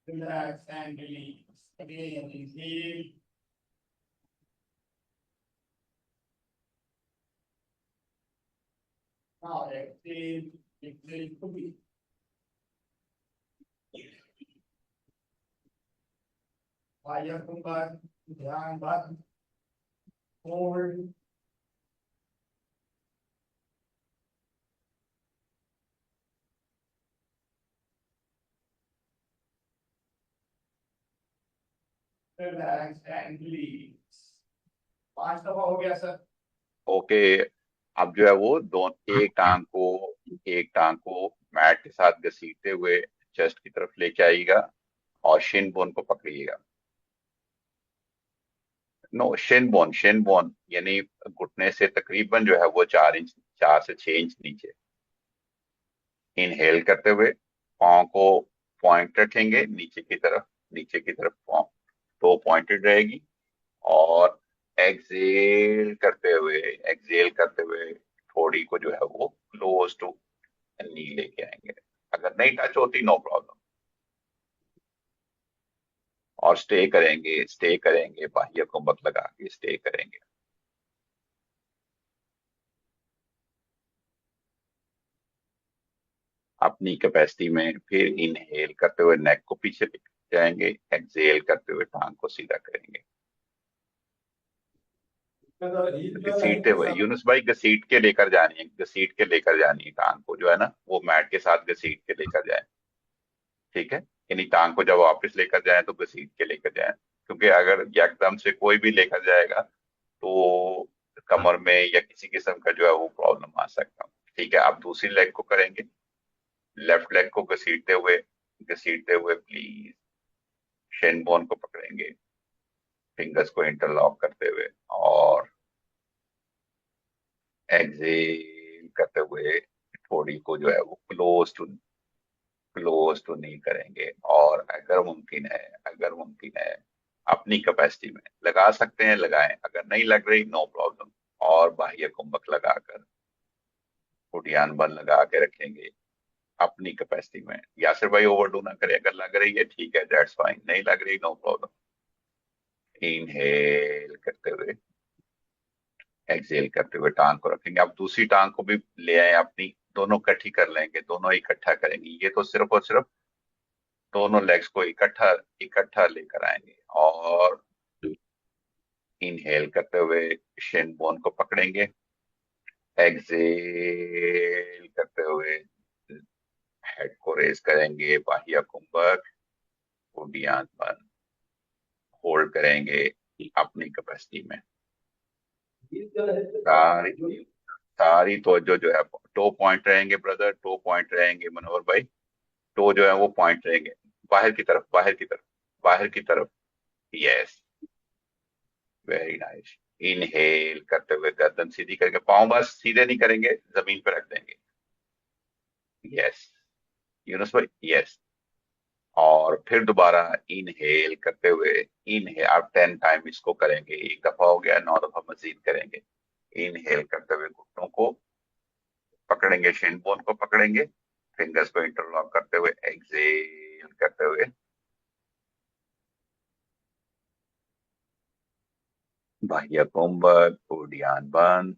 Relax and release. Again, inhale. Now exhale. Exhale fully. Vaya Kumbhak, Dhyan Band. Hold. Relax and release. 5 दफा हो गया सर। ओके, अब जो है वो एक टांग को मैट के साथ घसीटते हुए चेस्ट की तरफ लेके आइएगा और शिन बोन को पकड़िएगा। नो, शिन बोन यानी घुटने से तकरीबन जो है वो 4 इंच, 4 से 6 इंच नीचे। इनहेल करते हुए पाँव को पॉइंट रखेंगे नीचे की तरफ, नीचे की तरफ पाँव तो पॉइंटेड रहेगी। और एक्सहेल करते हुए थोड़ी को जो है वो क्लोज टू नी लेके आएंगे। अगर नहीं टच होती नो प्रॉब्लम, और स्टे करेंगे बाह्य कुंभक लगा के स्टे करेंगे। अपनी कैपेसिटी में फिर इनहेल करते हुए नेक को पीछे लेके जाएंगे, एक्सहेल करते हुए टांग को सीधा करेंगे। घसीटते हुए यूनुस भाई घसीट के लेकर जानी है, घसीट के लेकर जानी है टांग को, जो है ना वो मैट के साथ घसीट के लेकर जाए। ठीक है, यानी टांग को जब वापस लेकर जाए तो घसीट के लेकर जाए, क्योंकि अगर एकदम से कोई भी लेकर जाएगा तो कमर में या किसी किस्म का जो है वो प्रॉब्लम आ सकता है। ठीक है, आप दूसरी लेग को करेंगे, लेफ्ट लेग को घसीटते हुए प्लीज शेन बोन को पकड़ेंगे, फिंगर्स को इंटरलॉक करते हुए और एक्सेल करते हुए थोड़ी को जो है वो क्लोज टू नी करेंगे। और अगर मुमकिन है अपनी कैपेसिटी में लगा सकते हैं लगाएं, अगर नहीं लग रही नो प्रॉब्लम। और बाह्य कुंभक लगाकर उडियान बल लगा के रखेंगे अपनी कैपेसिटी में। यासिर भाई ओवरडू ना करें, अगर लग रही है ठीक है दैट्स फाइन, नहीं लग रही नो प्रॉब्लम। इनहेल करते हुए एक्सहेल करते हुए टांग को रखेंगे। अब दूसरी टांग को भी ले आए अपनी, दोनों इकट्ठी कर लेंगे, दोनों इकट्ठा करेंगे। ये तो सिर्फ और सिर्फ दोनों लेग्स को इकट्ठा इकट्ठा लेकर आएंगे और इनहेल करते हुए शिन बोन को पकड़ेंगे, एक्सहेल करते हुए हेड को रेज करेंगे, बाह्य कुंभक उडियान बन होल्ड करेंगे अपनी कैपेसिटी में। सारी सारी तो जो है टो पॉइंट रहेंगे ब्रदर, टो पॉइंट रहेंगे मनोहर भाई, टो जो है वो पॉइंट रहेंगे बाहर की तरफ। Yes, very nice. इनहेल करते हुए गर्दन सीधी करके, पाँव बस सीधे नहीं करेंगे, जमीन पर रख देंगे। यस यूनुस भाई, यस। और फिर दोबारा इनहेल करते हुए, इनहेल आप 10 टाइम इसको करेंगे, एक दफा हो गया, 9 दफा मजीद करेंगे। इनहेल करते हुए घुटनों को पकड़ेंगे, शिन बोन को पकड़ेंगे, फिंगर्स को इंटरलॉक करते हुए एक्सहेल करते हुए बाह्य कुंभक उडियान बंद।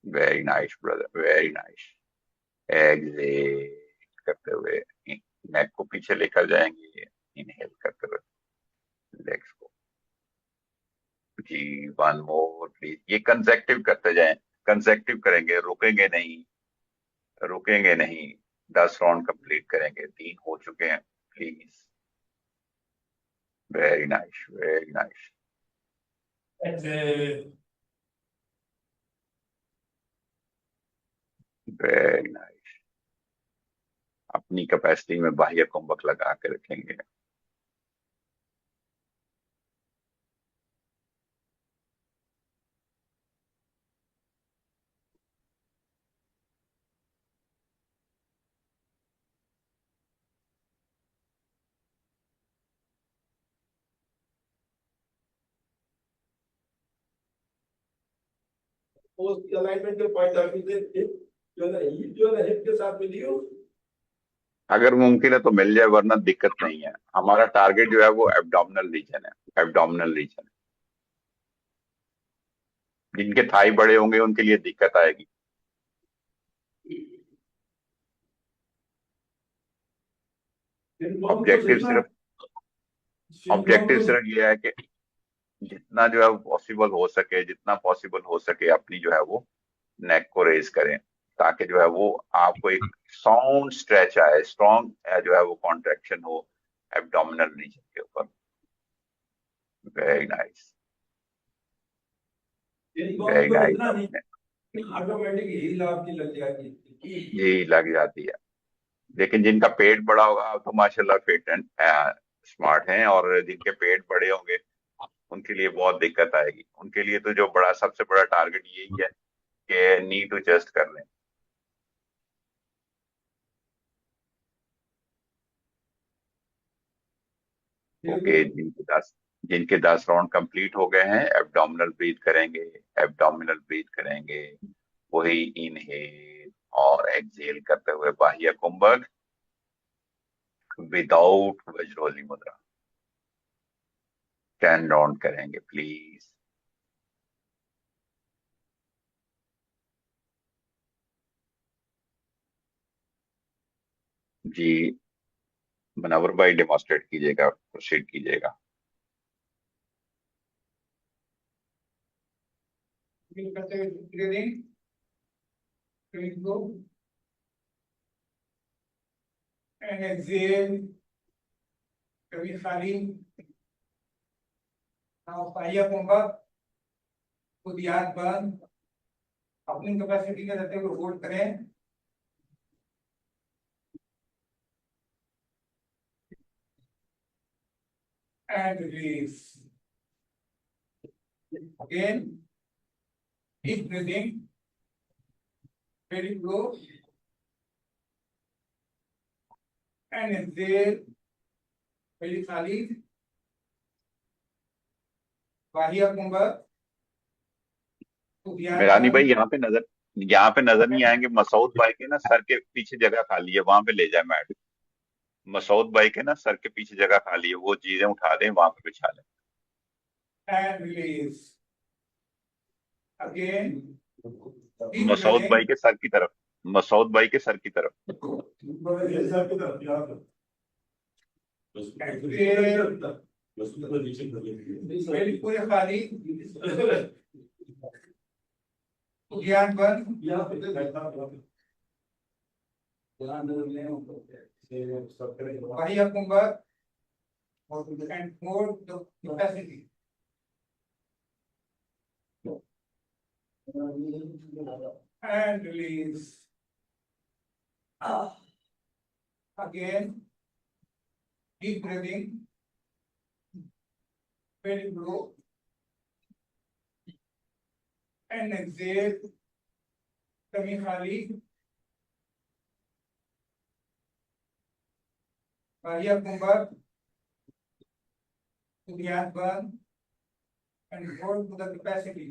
Very nice brother, very nice. Exhale करते हुए नेक को पीछे लेकर जाएंगे, इनहेल करते हुए लेग्स को। जी वन मोर प्लीज, ये कंसेक्टिव करते जाएं, कंसेक्टिव करेंगे, रुकेंगे नहीं। 10 राउंड कंप्लीट करेंगे, 3 हो चुके हैं please. Very nice, very nice. Very nice. अपनी कैपेसिटी में बाह्य कुंभक लगा के रखेंगे। उसकी अलाइनमेंट के पॉइंट ऑफ व्यू से जो है ना हिप के साथ मिली हो। अगर मुमकिन है तो मिल जाए, वरना दिक्कत नहीं है। हमारा टारगेट जो है वो एब्डोमिनल रीजन है, एब्डोमिनल रीजन। जिनके थाई बड़े होंगे उनके लिए दिक्कत आएगी। ऑब्जेक्टिव सिर्फ ऑब्जेक्टिव सिर्फ ये है कि जितना जो है पॉसिबल हो सके अपनी जो है वो नेक को रेज करें, ताकि जो है वो आपको एक साउंड स्ट्रेच आए, स्ट्रॉन्ग जो है वो कॉन्ट्रेक्शन हो एब्डोमिनल रीजन के ऊपर। Very nice, very nice. Automatic heel आपकी लग जाएगी। ये लग जाती है, लेकिन जिनका पेट बड़ा होगा आप तो माशाल्लाह फिट एंड स्मार्ट हैं, और जिनके पेट बड़े होंगे उनके लिए बहुत दिक्कत आएगी। उनके लिए तो जो बड़ा सबसे बड़ा टारगेट यही है कि नी टू चेस्ट कर लें। ओके, जिनके 10 राउंड कंप्लीट हो गए हैं, एब्डोमिनल ब्रीथ करेंगे। वही इनहेल और एक्सहेल करते हुए बाह्य कुंभक विदाउट वज्रोली मुद्रा 10 राउंड करेंगे प्लीज। जी मुनव्वर भाई डेमोस्ट्रेट कीजिएगा, प्रोसीड कीजिएगा। करते हुए ब्रीदिंग, and exhale, कभी खाली। now पहिया कुंभा, खुद याद बंद, अपनी कैपेसिटी के रहते हुए होल्ड करें। and release. Again, deep breathing, very slow, and exhale, very खाली। बाह्य कुंभ, मेरानी भाई यहाँ पे नजर नहीं आएंगे। मसूद भाई के ना सर के पीछे जगह खाली है, वहां पे ले जाए मैट। मसूद भाई के ना सर के पीछे जगह खाली है, वो चीजें उठा दें वहां पे बिछा लें। and release. Again, deep Masood breathing. भाई के सर की तरफ, मसूद भाई के सर की तरफ। Very पूरे खाली। ज्ञान बंद। बाह्य कुंभ, and hold the capacity. And release. Again, deep breathing, very low, and exhale, tummy खाली। बाह्य कुंभ, ध्यान बंद, and hold to the capacity.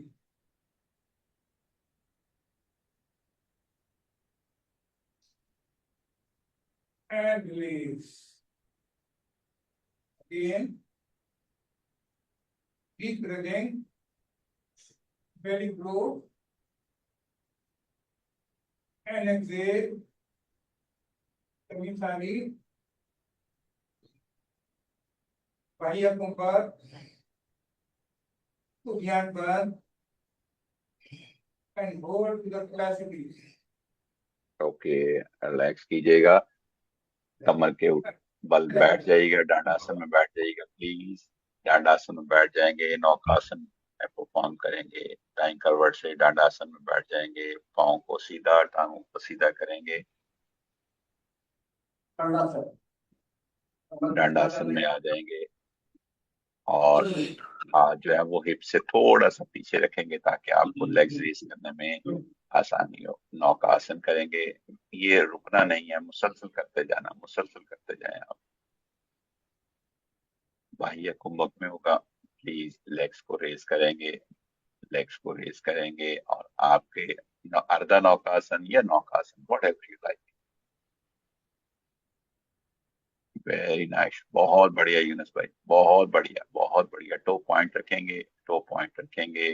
And release. Again, deep breathing, very low, and exhale, tummy खाली। बाह्य कुंभ, ध्यान बंद, and hold to the capacity. Okay, relax कीजिएगा, कमर के बल बैठ जाइएगा, डांडासन में बैठ जाइएगा प्लीज। डांडासन में बैठ जाएंगे, नौकासन में परफॉर्म करेंगे। दाएं करवट से डांडासन में बैठ जाएंगे, पाँव को सीधा, टांगों को सीधा करेंगे, डांडासन में आ जाएंगे। और हाथ जो है वो हिप से थोड़ा सा पीछे रखेंगे ताकि आपको लेग्स रेस करने में आसानी हो। नौकासन करेंगे, ये रुकना नहीं है, मुसलसल करते जाना, मुसलसल करते जाएं आप। बाह्य कुंभक में होगा, प्लीज लेग्स को रेस करेंगे, लेग्स को रेस करेंगे और आपके अर्धा नौकासन या Naukasana, whatever you like. Very nice, बहुत बढ़िया यूनुस भाई, बहुत बढ़िया, बहुत बढ़िया। टो पॉइंट रखेंगे, टो पॉइंट रखेंगे।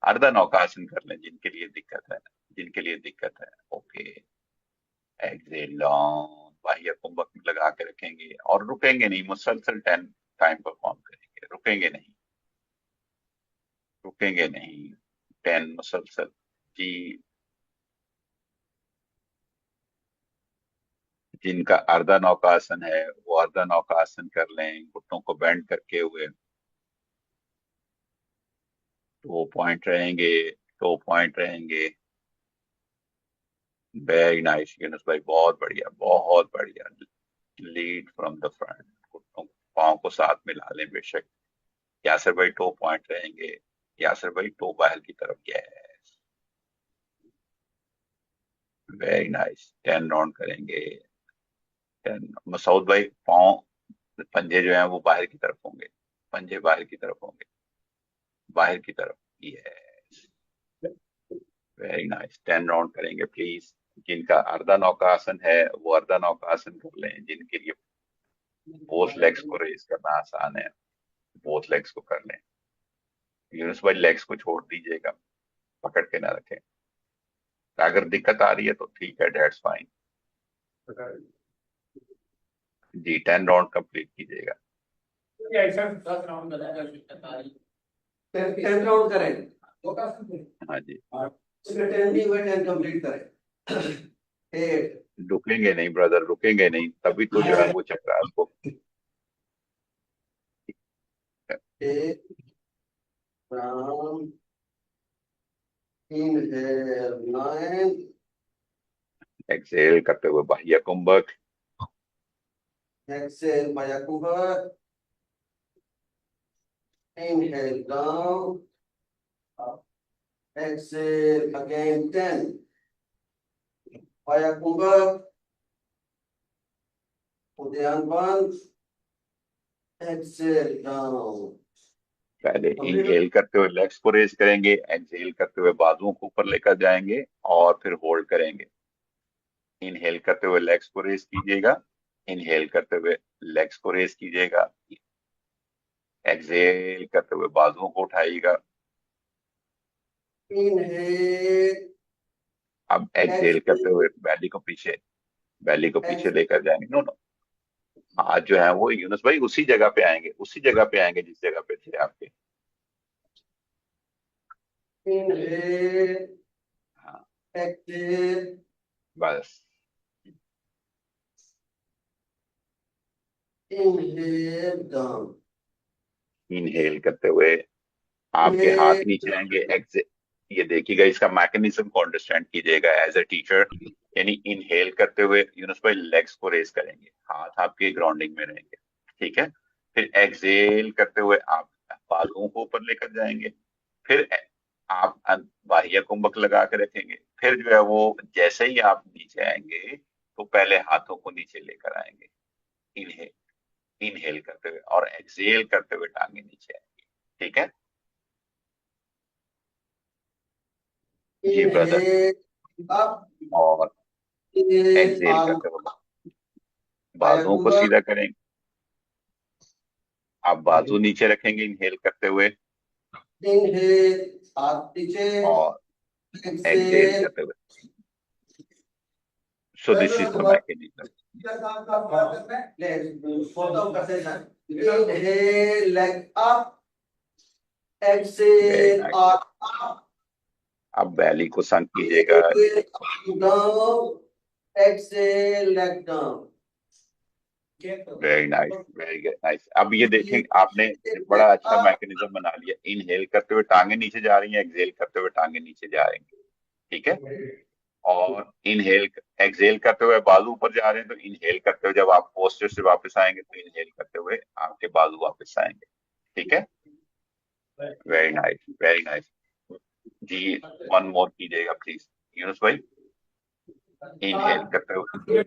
अर्धा नौकासन कर लें जिनके लिए दिक्कत है, जिनके लिए दिक्कत है। ओके, एक्सेल लॉन्ग, बाह्य कुंभक में लगा के रखेंगे और रुकेंगे नहीं, मुसलसल 10 टाइम परफॉर्म करेंगे, रुकेंगे नहीं, रुकेंगे नहीं, 10 मुसलसल। जी जिनका अर्धा नौकासन है वो अर्धा नौकासन कर लें, घुटनों को बेंड करके हुए। टो पॉइंट रहेंगे, टो पॉइंट रहेंगे। वेरी नाइस यूनुस भाई, बहुत बढ़िया, बहुत बढ़िया। लीड फ्रॉम द फ्रंट, घुटनों पाँव को साथ मिला लें बेशक। यासर भाई टो पॉइंट रहेंगे, यासर भाई टो बाहर की तरफ। Yes, very nice. 10 राउंड करेंगे, 10। मसूद भाई पाँव, पंजे जो हैं वो बाहर की तरफ होंगे, पंजे बाहर की तरफ होंगे, बाहर की तरफ। Yes, very nice. 10 राउंड करेंगे प्लीज। जिनका अर्धा नौकासन है वो अर्धा नौकासन कर लें, जिनके लिए बोथ लेग्स को रेज करना आसान है, बोथ लेग्स को कर लें। यूनुस भाई लेग्स को छोड़ दीजिएगा, पकड़ के ना रखें। अगर दिक्कत आ रही है तो ठीक है, डेट्स फाइन जी। 10 राउंड कंप्लीट कीजिएगा। 10 राउंड करें, हाँ जी, 10 नहीं हुए 10 कंप्लीट करें। 8 रुकेंगे नहीं ब्रदर, रुकेंगे नहीं, तभी तो जो है वो चक्कर आपको। 8 from inhale 9 एक्सेल करते हुए बाह्य कुंभक, exhale Maya Kumbha, inhale down, exhale again 10 Maya Kumbha, Udayan 1, exhale down, पहले इनहेल करते हुए लेग्स को रेज करेंगे, एक्सहेल करते हुए बाजुओं को ऊपर लेकर जाएंगे और फिर होल्ड करेंगे। इनहेल करते हुए लेग्स को रेज कीजिएगा, इनहेल करते हुए लेग्स को रेज कीजिएगा, एक्सहेल करते हुए बाजुओं को उठाइएगा। inhale, अब एक्सहेल करते हुए बैली को पीछे लेकर जाएंगे। नो नो, आज जो है वो यूनुस भाई उसी जगह पे आएंगे जिस जगह पे थे आपके। inhale, हाँ exhale, बस, inhale down, इनहेल करते हुए आपके हाथ नीचे आएंगे। एक्सहेल, ये देखिएगा, इसका मैकेनिज्म को अंडरस्टैंड कीजिएगा एज अ टीचर। यानी इनहेल करते हुए यूनुस भाई लेग्स को रेज करेंगे, हाथ आपके ग्राउंडिंग में रहेंगे, ठीक है। फिर एक्सहेल करते हुए आप बाजुओं को ऊपर लेकर जाएंगे, फिर आप बाह्य कुंभक लगा के रखेंगे। फिर जो है वो जैसे ही आप नीचे आएंगे तो पहले हाथों को नीचे लेकर आएंगे, इनहेल इनहेल करते हुए, और एक्सहेल करते हुए टांगे नीचे आएंगे, ठीक है जी ब्रदर। inhale up, और inhale एक्सहेल arm, करते हुए बाजुओं को सीधा करेंगे। आप बाजू नीचे रखेंगे इनहेल करते हुए, inhale हाथ नीचे, और एक्सहेल exhale, करते हुए। So this is the mechanism. inhale leg up, very exhale nice. arm up, अब बैली को संक कीजिएगा। inhale down, exhale leg down, very nice, very nice. अब ये देखें, आपने बड़ा अच्छा मैकेनिज्म बना लिया। इनहेल करते हुए टांगे नीचे जा रही हैं, एक्सहेल करते हुए टांगे नीचे जा रही हैं, ठीक है। और इनहेल एक्सहेल करते हुए बाजू ऊपर जा रहे हैं, तो इनहेल करते हुए जब आप पोस्टर से वापस आएंगे तो इनहेल करते हुए आपके बाजू वापस आएंगे, ठीक है। वेरी नाइस, वेरी नाइस जी। वन मोर कीजिएगा प्लीज यूनुस भाई। इनहेल करते हुए,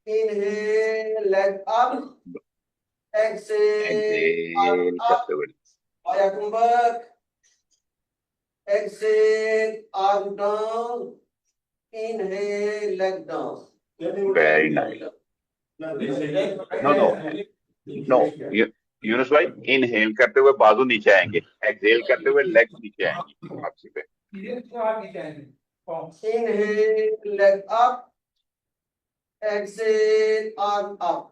inhale leg up, exhale exhale arm up, करते हुए, Maya Kumbhak, exhale arm down, inhale leg down, very nice. No Yunus भाई, इनहेल करते हुए बाजू नीचे आएंगे, एक्सहेल करते हुए लेग्स नीचे आएंगी वापसी पे। inhale leg up, exhale arm up,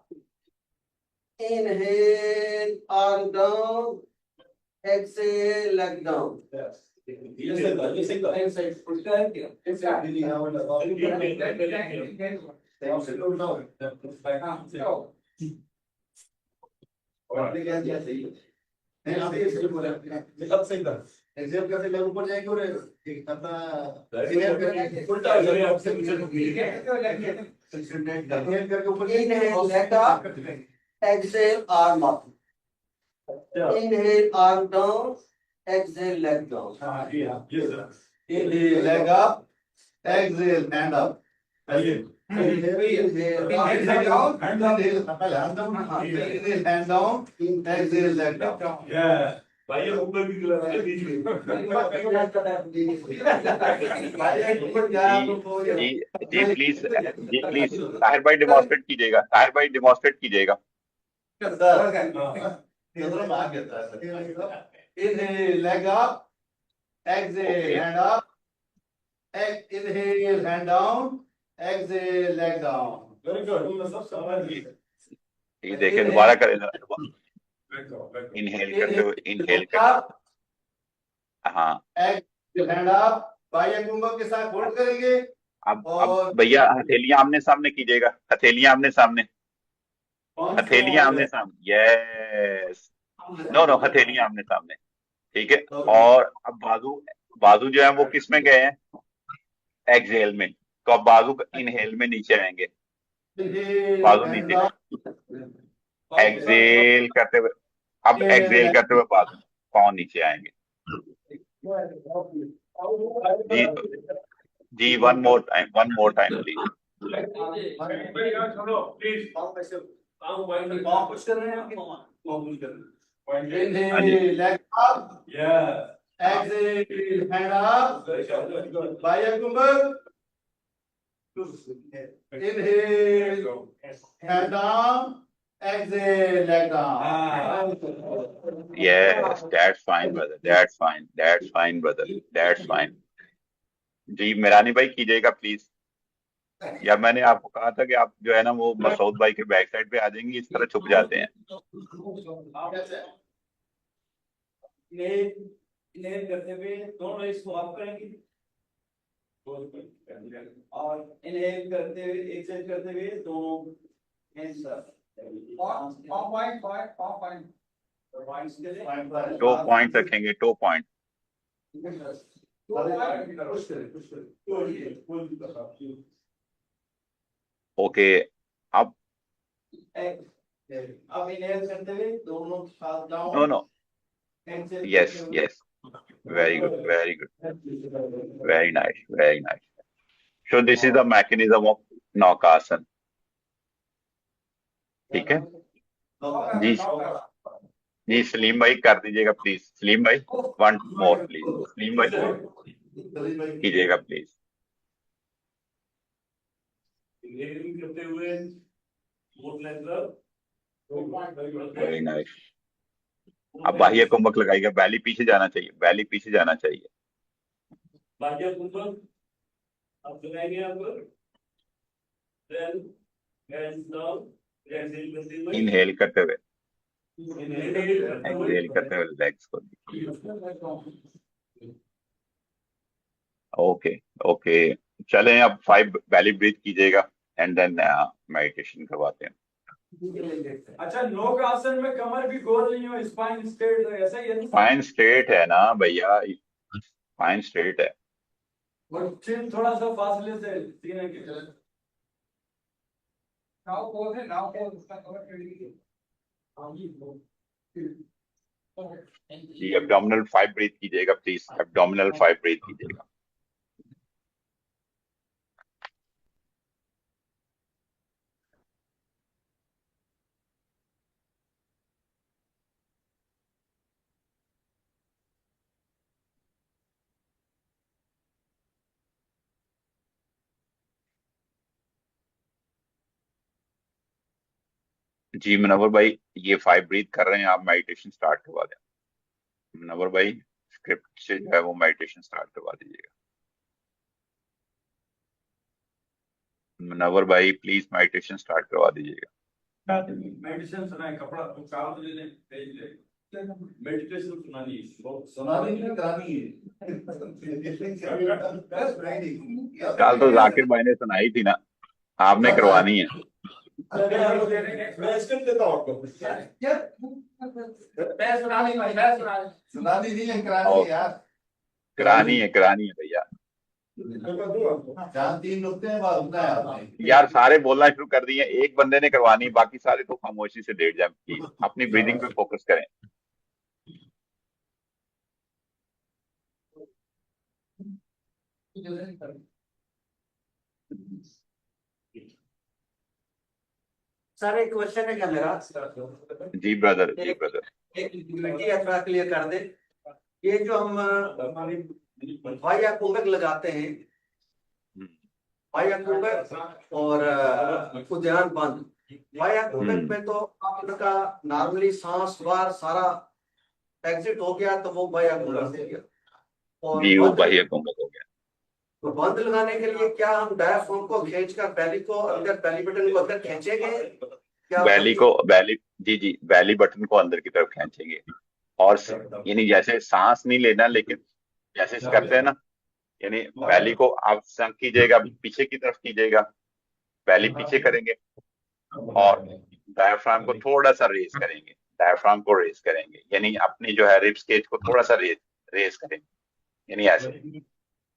inhale arm down, exhale leg down. ऊपर जाएंगे और अपना inhale leg up, exhale arm up, inhale arm down, exhale leg down. Inhale leg up, exhale hand up. Inhale Hand down, hand down, hand down, exhale leg down. Yeah. भाई ये ऊपर भी खिला रहा है बीच में। जी जी प्लीज, जी प्लीज ताहिर भाई डिमॉन्स्ट्रेट कीजिएगा, ताहिर भाई डिमॉन्स्ट्रेट कीजिएगा। Inhale, leg up. Exhale, Okay. hand up. Inhale, hand down. Exhale, leg down. Very good. तुमने सब समझ लिया। ये देखिए दोबारा करें जरा। Back up, back up. Inhale करते हुए, इनहेल Inhale, कर, up. हाँ। Exhale, hand up. बाह्य कुंभक के साथ होल्ड करेंगे। अब भैया हथेलियां आमने सामने कीजिएगा, हथेलियां आमने सामने, हथेलियां आमने सामने, यस, नो नो हथेलियां आमने सामने, ठीक है। और अब बाजू, बाजू जो है वो किस में गए हैं, एक्सहेल में, तो अब बाजू इनहेल में नीचे आएंगे, बाजू नीचे, एक्सहेल करते हुए, अब एक्सहेल करते हुए बाजू, पाँव नीचे आएंगे। जी जी, वन मोर टाइम प्लीज। भाई यार छोड़ो, please. पाँव point में पाँव पुश कर रहे हैं। पाँव push कर। Point पे। Inhale, leg up. Yeah. Exhale, hand up. Very good, very good. बाह्य कुंभक। Inhale, hand down. Exhale, leg down. Yes, that's fine brother, that's fine brother, that's fine। जी मेरानी भाई कीजिएगा प्लीज। या मैंने आपको कहा था कि आप जो है ना वो मसूद भाई के बैक साइड पे आ जाएंगे, इस तरह छुप जाते हैं। इन्हेल करते हुए दोनों इसको अप करेंगे और इन्हेल करते हुए एक्सहेल करते हुए दोनों हैंड्स अप। टो पॉइंट रखेंगे, टो पॉइंट। ओके, अब इन्हेल करते हुए दोनों हाथ down. No no, yes yes, very good, very nice। So this is the mechanism of naukasana, ठीक है जी। जी सलीम भाई कर दीजिएगा प्लीज, सलीम भाई वन मोर प्लीज, सलीम भाई कीजिएगा प्लीज। Inhaling करते हुए both legs up. Very good. Very nice. अब बाह्य कुंभक लगाइएगा, बैली पीछे जाना चाहिए, बैली पीछे जाना चाहिए। बाह्य कुंभक अब लगाएंगे आप लोग। Then hands down. Exhale करते हुए। इनहेल करते हुए, Inhale करते हुए। एक्सहेल करते हुए लेग्स को। ओके ओके, चलें अब 5 बैली ब्रीथ कीजिएगा एंड देन मेडिटेशन करवाते हैं। अच्छा, लोक आसन में कमर भी गोल नहीं हो, स्पाइन स्ट्रेट है, ऐसा ही है? स्पाइन स्ट्रेट है ना भैया, स्पाइन स्ट्रेट है। और चिन थोड़ा सा फासले से सीने की तरफ। नाव पोज है, नाव पोज उसका कवर कर लीजिए। जी एब्डोमिनल 5 ब्रीथ कीजिएगा प्लीज, एब्डोमिनल 5 ब्रीथ कीजिएगा। जी मुनव्वर भाई ये 5 ब्रीथ कर रहे हैं आप, मेडिटेशन स्टार्ट करवा दें। मुनव्वर भाई स्क्रिप्ट से जो है वो मेडिटेशन स्टार्ट करवा दीजिएगा। मुनव्वर भाई प्लीज मेडिटेशन स्टार्ट करवा दीजिएगा। मेडिटेशन सुनाए, कपड़ा तो काम तो लेने भेज ले। मेडिटेशन सुनानी है। सुनानी नहीं करानी है। कल तो जाकिर भाई ने सुनाई थी ना, आपने करवानी है। मैं स्क्रिप्ट देता हूँ आपको। सुनानी नहीं है, करानी है यार। करानी है भैया। जहाँ 3 नुक्ते हैं वहाँ रुकना है आपने। यार सारे बोलना शुरू कर दिए, एक बंदे ने करवानी, बाकी सारे तो खामोशी से लेट जाए प्लीज, अपनी ब्रीदिंग पे फोकस करें। सर एक क्वेश्चन है क्या मेरा? जी ब्रदर, जी ब्रदर। एक मीडिया थोड़ा क्लियर कर दे। ये जो हम वाया कुंभक लगाते हैं, वाया कुंभक और उद्यान बंद, वाया कुंभक में तो आपका नॉर्मली सांस बार सारा एग्जिट हो गया तो वो वाया कुंभक हो गया। और जी, वो बंद, बाह्य कुंभक हो गया। तो बंद लगाने के लिए क्या हम डायाफ्राम को खींचकर बेली को अंदर, बेली बटन को अंदर खींचेंगे क्या? बैली, जी जी, बैली बटन को अंदर की तरफ खींचेंगे। और यानी जैसे सांस नहीं लेना, लेकिन जैसे करते हैं ना, यानी बैली को आप संक कीजिएगा, पीछे की तरफ कीजिएगा, बैली पीछे करेंगे और डायफ्राम को थोड़ा सा रेस करेंगे, डायफ्राम को रेस करेंगे, यानी अपनी जो है रिब्स केज को थोड़ा सा रेस करेंगे, यानी ऐसे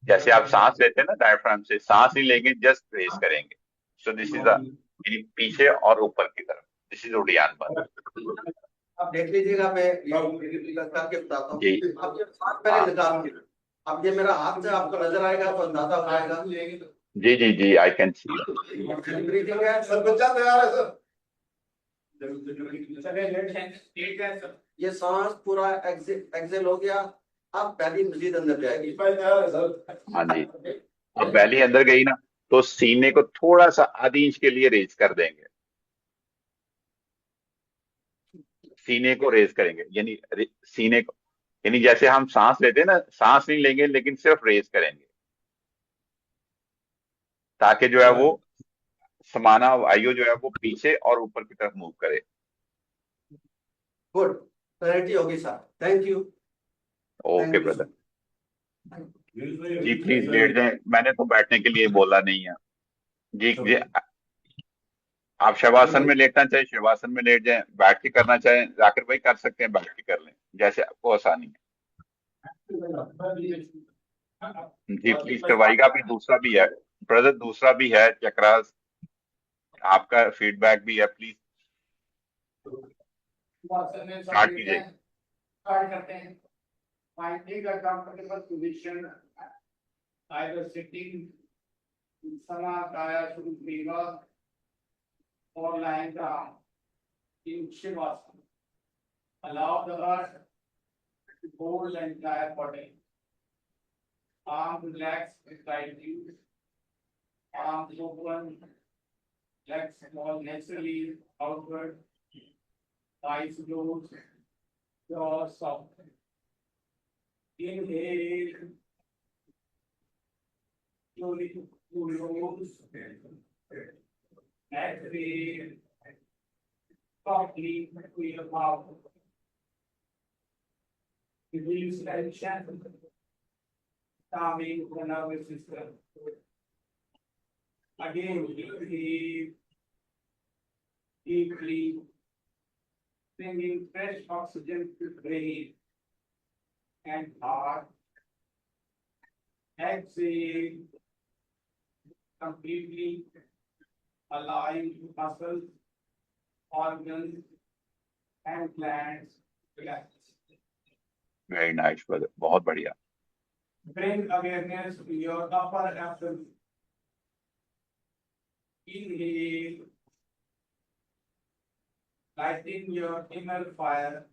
जैसे आप सांस लेते हैं ना, डायफ्राम से सांस नहीं लेंगे, जस्ट रेस करेंगे। सो दिस इज पीछे और ऊपर की तरफ, दिस इज उड़ियान बंद। आप देख लीजिएगा, मैं ये करके बताता हूँ। जी। आप जब सांस पहले निकालेंगे, अब ये मेरा हाथ से आपको नजर आएगा तो अंदाजा आएगा। जी जी जी, आई कैन सी। ब्रीथिंग है सर, बच्चा तैयार है सर। ठीक है सर। ये सांस पूरा एक्सेल हो गया, अब पहली मजीद अंदर जाएगी। तैयार है सर। हाँ जी, अब बैली अंदर गई ना, तो सीने को थोड़ा सा आधी इंच के लिए रेज कर देंगे, सीने को रेज करेंगे, यानी सीने को, यानी जैसे हम सांस लेते हैं ना, सांस नहीं लेंगे लेकिन सिर्फ रेस करेंगे, ताकि जो है वो समाना वायु जो है वो पीछे और ऊपर की तरफ मूव करे। गुड, क्लैरिटी होगी sir, thank you. Okay brother. जी प्लीज लेट जाएं, मैंने तो बैठने के लिए बोला नहीं है। जी जी, आप शवासन में लेटना चाहे शवासन में लेट जाएं, बैठ के करना चाहें जाकिर भाई कर सकते हैं, बैठ के कर लें जैसे आपको आसानी है। जी प्लीज करवाइएगा। अभी दूसरा भी है ब्रदर, दूसरा भी है चक्रास, आपका फीडबैक भी है, प्लीज स्टार्ट कीजिए। स्टार्ट करते हैं। Finding a comfortable position, either sitting, Samakaya Sudriva, or lying down in Shivasana. Allow the earth to hold the entire body. Arms relaxed tightly. Arms open. Legs fall naturally outward. Eyes closed. Jaw soft. Inhale. Slowly to close. Exhale. Softly to your mouth. Release tension. Calming the nervous system. Again, inhale. Deeply. Bringing fresh oxygen to brain and heart. Exhale. Completely align muscles, organs, and glands. Relax. Very nice brother, बहुत बढ़िया। Bring awareness to your upper abdomen. Inhale. Lighting your inner fire,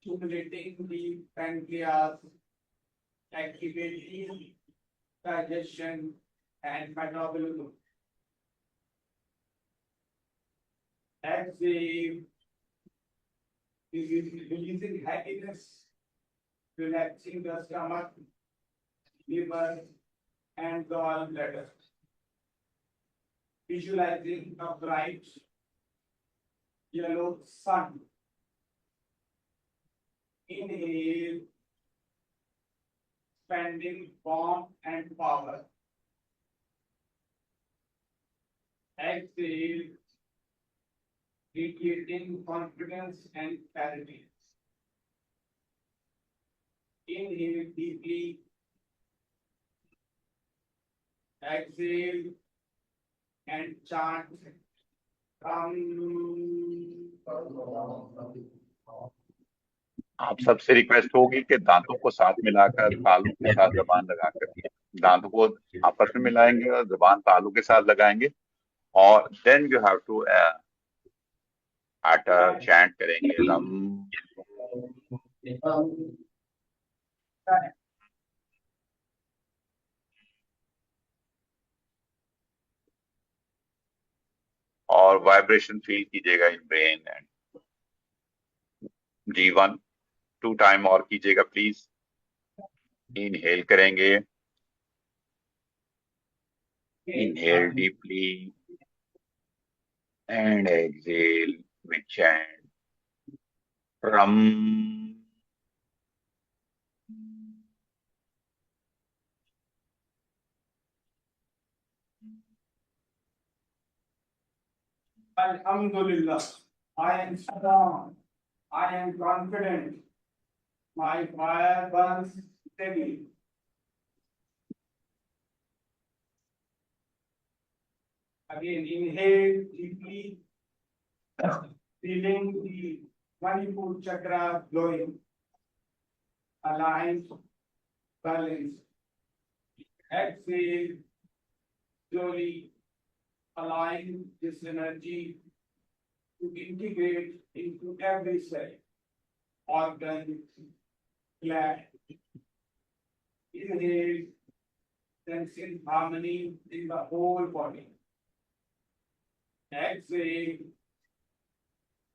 stimulating the pancreas, activating digestion and metabolism. Exhale, releasing happiness, relaxing the stomach, liver, and gallbladder. Visualizing a bright yellow sun. Inhale, expanding warmth and power. Exhale, radiating confidence and clarity. Inhale deeply. Exhale and chant. आप सबसे रिक्वेस्ट होगी कि दांतों को साथ मिलाकर तालू के साथ जबान लगाकर, दांतों को आपस में मिलाएंगे और जबान तालू के साथ लगाएंगे और then you have to utter chant करेंगे रम और वाइब्रेशन फील कीजिएगा in brain and G1 2 time और कीजिएगा प्लीज। इनहेल करेंगे, inhale deeply and exhale with chant Ram. Alhamdulillah, I am strong. I am confident. My fire burns steady. Again, inhale deeply, feeling the Manipur chakra glowing, aligned, balanced. Exhale, slowly allowing this energy to integrate into every cell, organ, gland. Inhale, sense in harmony in the whole body. Exhale,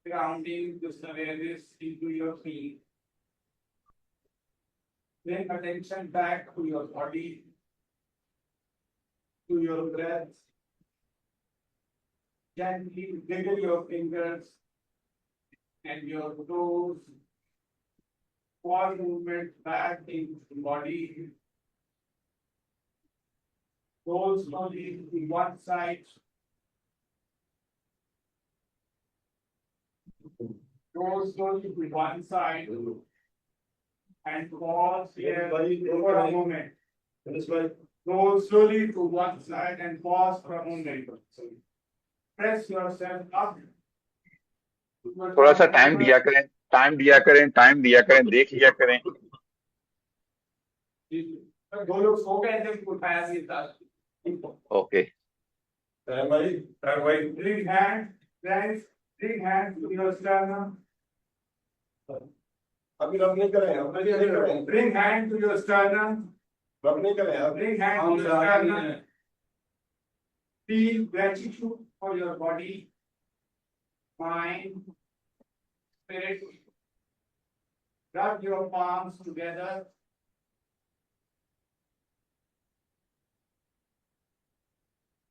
grounding this awareness into your feet. Bring attention back to your body, to your breath. Gently wiggle your fingers and your toes. All movement back into the body. Go slowly to one side. Go slowly to one side. And pause here for a moment. Go slowly to one side and pause for a moment. Press yourself up. थोड़ा सा टाइम दिया करें, टाइम दिया करें, टाइम दिया करें, देख लिया करें। दो लोग सो गए थे, उठाया नहीं था। Okay Bring hand, friends, bring hand to your sternum. अभी रब नहीं करें, Bring hand to your sternum. रब नहीं करें। Bring hand to your sternum. Feel gratitude for your body, mind, spirit. Rub your palms together.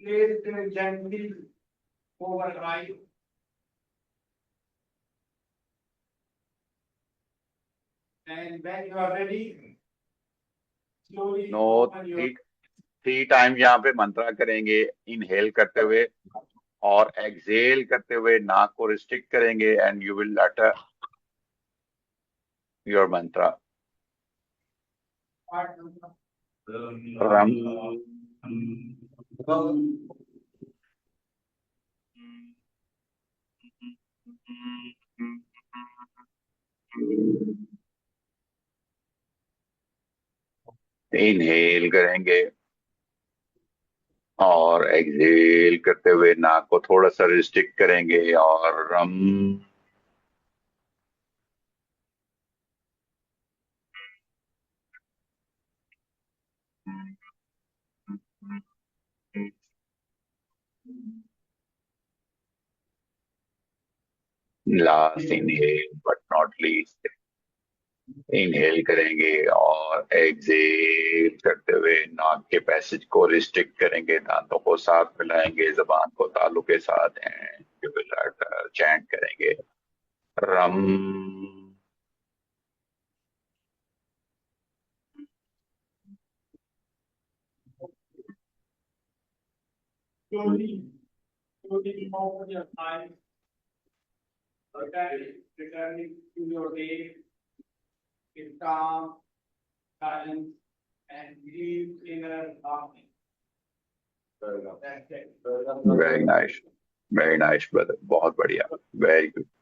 Place them gently over right. And when you are ready, slowly no open your three time यहाँ पे मंत्रा करेंगे, इनहेल करते हुए और एक्सेल करते हुए नाक को रिस्ट्रिक्ट करेंगे and you will utter your Mantra rum inhale करेंगे और एक्सेल करते हुए नाक को थोड़ा सा रिस्ट्रिक्ट करेंगे और रम last inhale but not least inhale करेंगे और एक्सेल करते हुए नाक के पैसेज को रिस्ट्रिक्ट करेंगे, दांतों को साथ मिलाएंगे, जबान को तालु के साथ चैंट करेंगे रम slowly open your eyes. Returning to your day in calm, silence, and deep inner harmony. That's it. Very nice brother, बहुत बढ़िया, वेरी गुड।